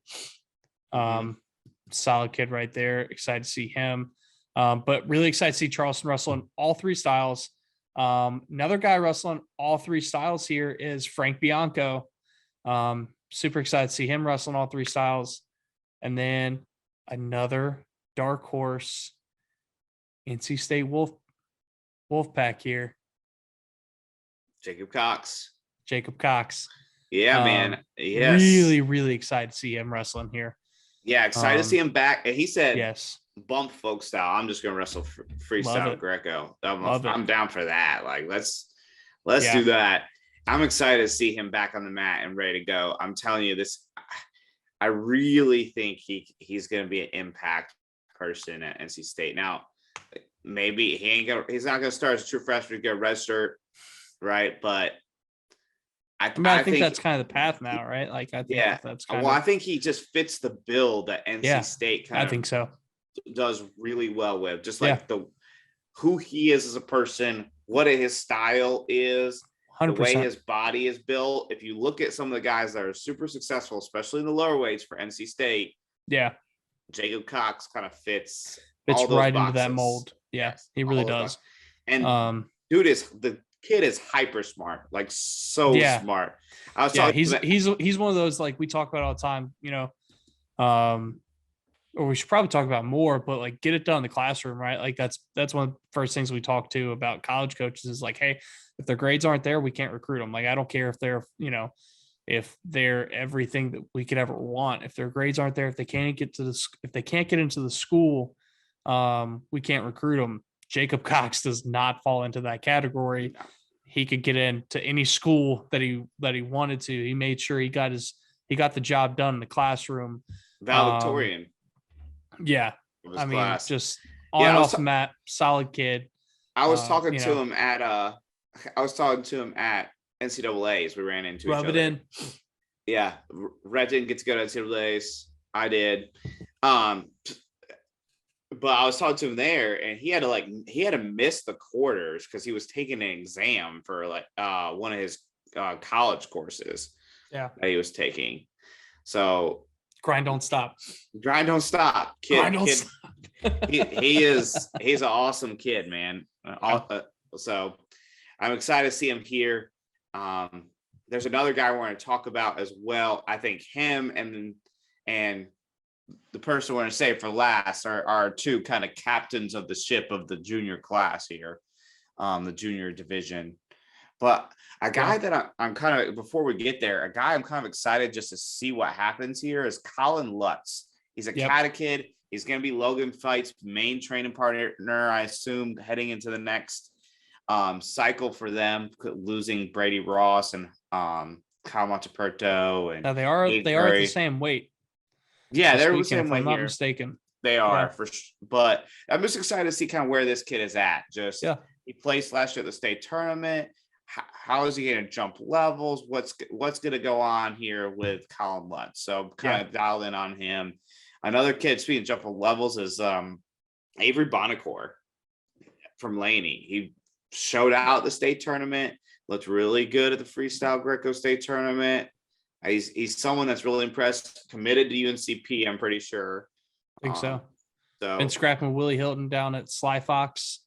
Solid kid right there. Excited to see him. But really excited to see Charleston wrestling all three styles. Another guy wrestling all three styles here is Frank Bianco. Super excited to see him wrestling all three styles. And then another dark horse, NC State Wolfpack here. Jacob Cox. Yeah, man. Yes. Really, really excited to see him wrestling here. Yeah, excited to see him back. And he said, yes, bump folk style. I'm just going to wrestle freestyle Greco. I'm down for that. Like, let's do that. I'm excited to see him back on the mat and ready to go. I'm telling you this. I really think he's going to be an impact person at NC State. Now, maybe he's not going to start as a true freshman, get a red shirt, right? But I think that's kind of the path now, right? Like, I think that's kind of. I think he just fits the bill that NC State I think so. Does really well with, just like who he is as a person, what his style is, 100%. The way his body is built. If you look at some of the guys that are super successful, especially in the lower weights for NC State, Jacob Cox kind of fits all those right boxes. Into that mold. Yeah, he really does. And the kid is hyper smart, like so smart. I was talking. He's one of those, like, we talk about all the time, you know. Or we should probably talk about more, but like, get it done in the classroom, right? Like, that's one of the first things we talk to about college coaches is like, hey, if their grades aren't there, we can't recruit them. Like, I don't care if they're, you know, if they're everything that we could ever want. If their grades aren't there, if they can't get into the school, we can't recruit them. Jacob Cox does not fall into that category. He could get into any school that he wanted to. He made sure he got the job done in the classroom. Valedictorian. Yeah, I mean, class. Just on and off the mat, solid kid. I was talking to him at NCAA's. We ran into each other. Rub it in. Yeah, Red didn't get to go to NCAA's. I did. But I was talking to him there, and he had to miss the quarters because he was taking an exam for one of his college courses. Yeah, that he was taking. So. Grind don't stop. Kid. He's an awesome kid, man. So I'm excited to see him here. There's another guy I want to talk about as well. I think him and the person I want to say for last are two kind of captains of the ship of the junior class here, the junior division. But a guy that I'm kind of, before we get there, a guy I'm kind of excited just to see what happens here is Colin Lutz. He's a Cata kid. He's going to be Logan Fight's main training partner, I assume, heading into the next cycle for them, losing Brady Ross and Kyle Monteperto. And now they are at the same weight. Yeah, they're the same weight. If I'm not mistaken. They are for sure. But I'm just excited to see kind of where this kid is at. He placed last year at the state tournament. How is he going to jump levels? What's going to go on here with Colin Lutz? So kind of dial in on him. Another kid, speaking of jumping levels, is Avery Bonacore from Laney. He showed out at the state tournament, looked really good at the freestyle Greco state tournament. He's someone that's really impressed, committed to UNCP, I'm pretty sure. I think so. Been scrapping Willie Hilton down at Sly Fox.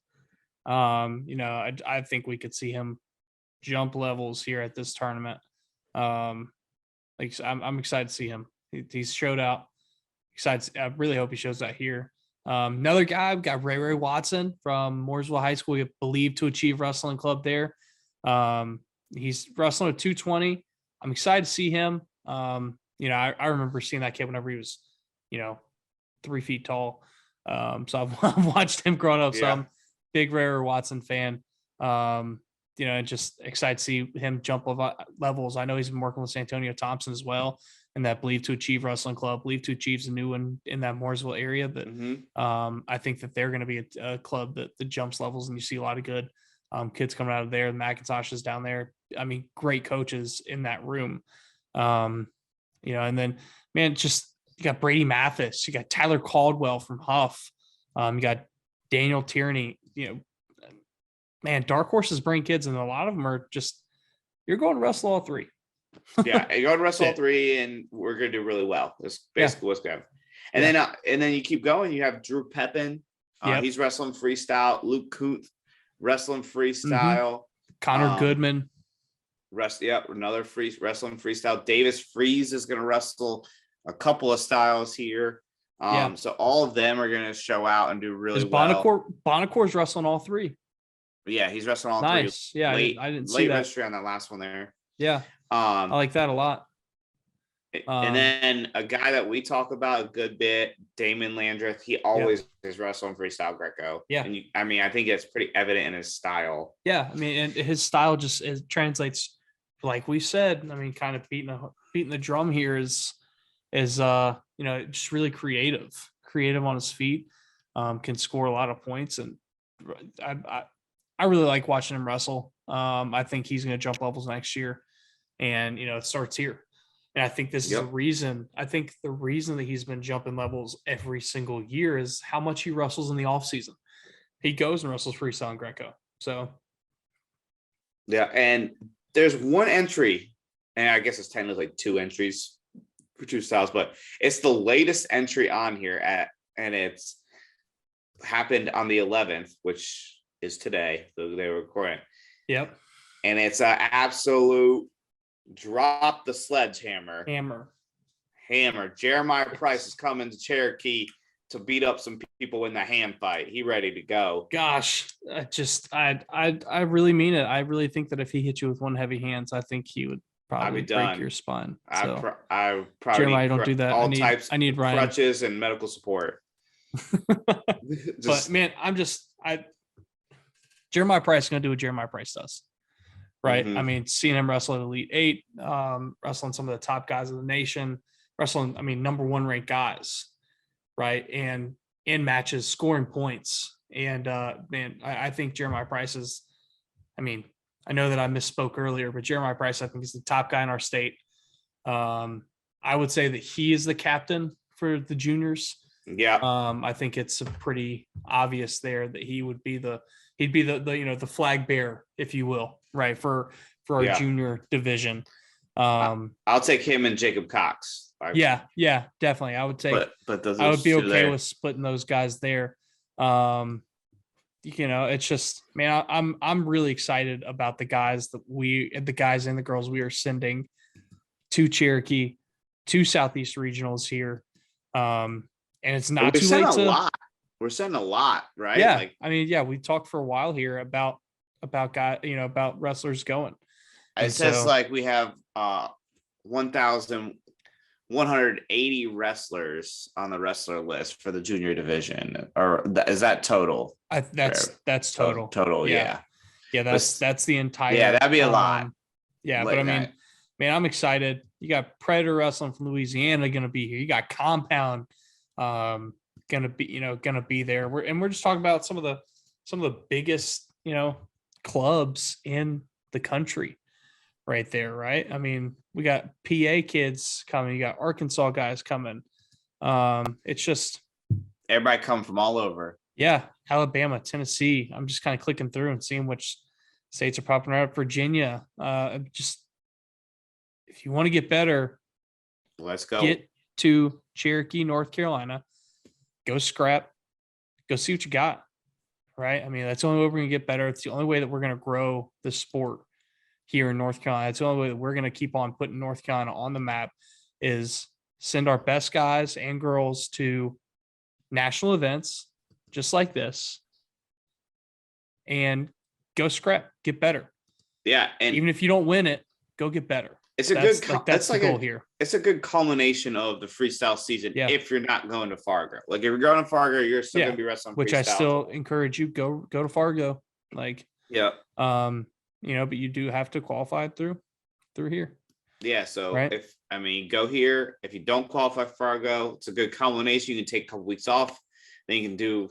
I think we could see him jump levels here at this tournament. I'm excited to see him. He's showed out. Excited. I really hope he shows out here. Another guy, we've got Ray Watson from Mooresville High School. We believe to achieve wrestling club there. He's wrestling at 220. I'm excited to see him. I remember seeing that kid whenever he was, 3 feet tall. So I've watched him growing up. So I'm a big Ray Watson fan. And just excited to see him jump levels. I know he's been working with Santonio Thompson as well, and that Believe to Achieve Wrestling Club. Believe to Achieve is a new one in that Mooresville area. But I think that they're going to be a club that jumps levels, and you see a lot of good kids coming out of there. The McIntosh is down there. great coaches in that room. And then, man, just you got Brady Mathis, you got Tyler Caldwell from Huff, you got Daniel Tierney. Man, dark horses bring kids, and a lot of them are just, you're going to wrestle all three. Yeah, you're going to wrestle all three, and we're going to do really well. That's basically what's going to happen. And then you keep going. You have Drew Pepin. He's wrestling freestyle. Luke Kuth wrestling freestyle. Connor Goodman. Another wrestling freestyle. Davis Freeze is going to wrestle a couple of styles here. So all of them are going to show out and do really well. Bonacore's wrestling all three. Yeah, he's wrestling all three. Nice. Yeah, I didn't see that. Late registry on that last one there. Yeah. I like that a lot. And then a guy that we talk about a good bit, Damon Landreth, he always is wrestling freestyle Greco. Yeah. And I think it's pretty evident in his style. Yeah. and his style just translates, like we said, kind of beating the drum here is just really creative on his feet, can score a lot of points. And I really like watching him wrestle. I think he's going to jump levels next year, and it starts here. And I think this is the reason. I think the reason that he's been jumping levels every single year is how much he wrestles in the off season. He goes and wrestles freestyle and Greco. So, yeah, and there's one entry, and I guess it's technically like two entries for two styles, but it's the latest entry on here and it's happened on the 11th, which is today. So they were recording. Yep. And it's an absolute drop the sledgehammer. Hammer. Jeremiah Price is coming to Cherokee to beat up some people in the hand fight. He ready to go. Gosh, I really mean it. I really think that if he hit you with one heavy hands, I think he would probably break your spine. So I probably Jeremiah, don't do that. I need Ryan. Crutches and medical support. But man, Jeremiah Price is going to do what Jeremiah Price does, right? Mm-hmm. Seeing him wrestle at Elite 8, wrestling some of the top guys of the nation, wrestling, number one ranked guys, right? And in matches, scoring points. And man, I think Jeremiah Price is, I know that I misspoke earlier, but Jeremiah Price, I think, is the top guy in our state. I would say that he is the captain for the juniors. Yeah. I think it's pretty obvious there that he'd be the flag bearer, if you will, right, for our junior division. I'll take him and Jacob Cox. Yeah, definitely. I would take, but I would be okay with splitting those guys there. It's just, man, I'm really excited about the guys and the girls we are sending to Cherokee, to Southeast Regionals here. And it's not too late to. We're sending a lot, right? Yeah. We talked for a while here about wrestlers going. It says like we have 1,180 wrestlers on the wrestler list for the junior division. Or is that total? That's total. Total, yeah. Yeah, that's the entire. Yeah, that'd be a lot. Yeah, but man, I'm excited. You got Predator Wrestling from Louisiana going to be here. You got Compound gonna be there. We're just talking about some of the biggest clubs in the country right there, right? We got PA kids coming, you got Arkansas guys coming. It's just everybody come from all over. Yeah, Alabama, Tennessee. I'm just kind of clicking through and seeing which states are popping up. Virginia. Just if you want to get better, let's go. Get to Cherokee, North Carolina, go scrap, go see what you got, right? That's the only way we're going to get better. It's the only way that we're going to grow the sport here in North Carolina. It's the only way that we're going to keep on putting North Carolina on the map is send our best guys and girls to national events just like this and go scrap, get better. Yeah. And even if you don't win it, go get better. It's that's the goal here. It's a good culmination of the freestyle season. Yeah. If you're not going to Fargo, like if you're going to Fargo, you're still going to be wrestling. Which freestyle. I still encourage you go to Fargo. But you do have to qualify through here. Yeah. So go here. If you don't qualify for Fargo, it's a good culmination. You can take a couple weeks off. Then you can do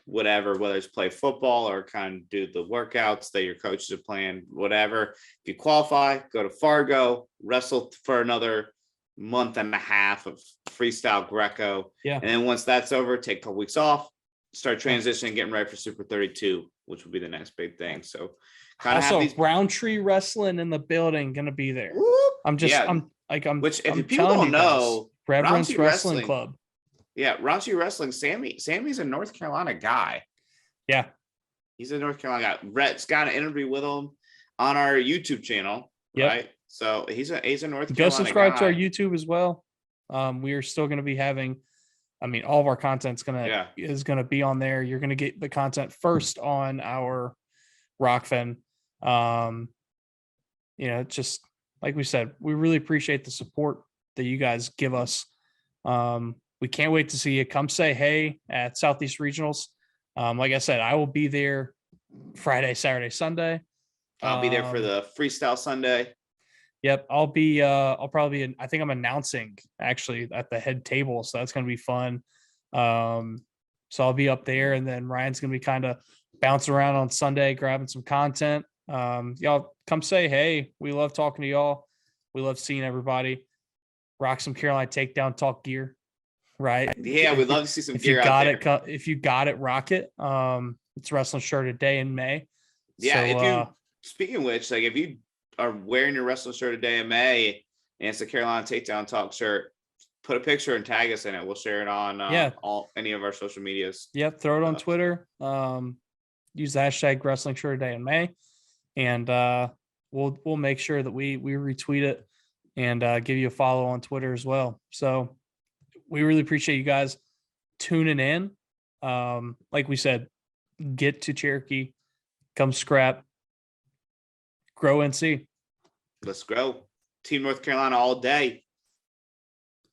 whatever, whether it's play football or kind of do the workouts that your coaches have planned, whatever. If you qualify, go to Fargo, wrestle for another month and a half of freestyle Greco. Yeah. And then once that's over, take a couple weeks off, start transitioning, getting ready for Super 32, which will be the next big thing. So kind of have these Roundtree Wrestling in the building, gonna be there. Whoop. Which if people don't know, Reverence Wrestling Club. Yeah, Raunchy Wrestling. Sammy's a North Carolina guy. Yeah, he's a North Carolina guy. Rhett's got an interview with him on our YouTube channel. Yep. Right. So he's a North Carolina guy. Go subscribe to our YouTube as well. We are still going to be having, all of our content's is gonna be on there. You're gonna get the content first on our Rockfin. Just like we said, we really appreciate the support that you guys give us. We can't wait to see you. Come say hey at Southeast Regionals. Like I said, I will be there Friday, Saturday, Sunday. I'll be there for the Freestyle Sunday. Yep. I'll probably be, I think I'm announcing actually at the head table. So that's going to be fun. So I'll be up there, and then Ryan's going to be kind of bouncing around on Sunday, grabbing some content. Y'all come say hey. We love talking to y'all. We love seeing everybody. Rock some Carolina Takedown Talk gear. Right. Yeah, we'd love to see some gear out there. If you got it, rock it. It's Wrestling Shirt a Day in May. Yeah. So, speaking of which, like if you are wearing your Wrestling Shirt a Day in May and it's the Carolina Takedown Talk shirt, put a picture and tag us in it. We'll share it on any of our social medias. Yep. Throw it on Twitter. Use the hashtag Wrestling Shirt a Day in May, and we'll make sure that we retweet it and give you a follow on Twitter as well. So we really appreciate you guys tuning in. Like we said, get to Cherokee, come scrap, grow NC. Let's grow. Team North Carolina all day.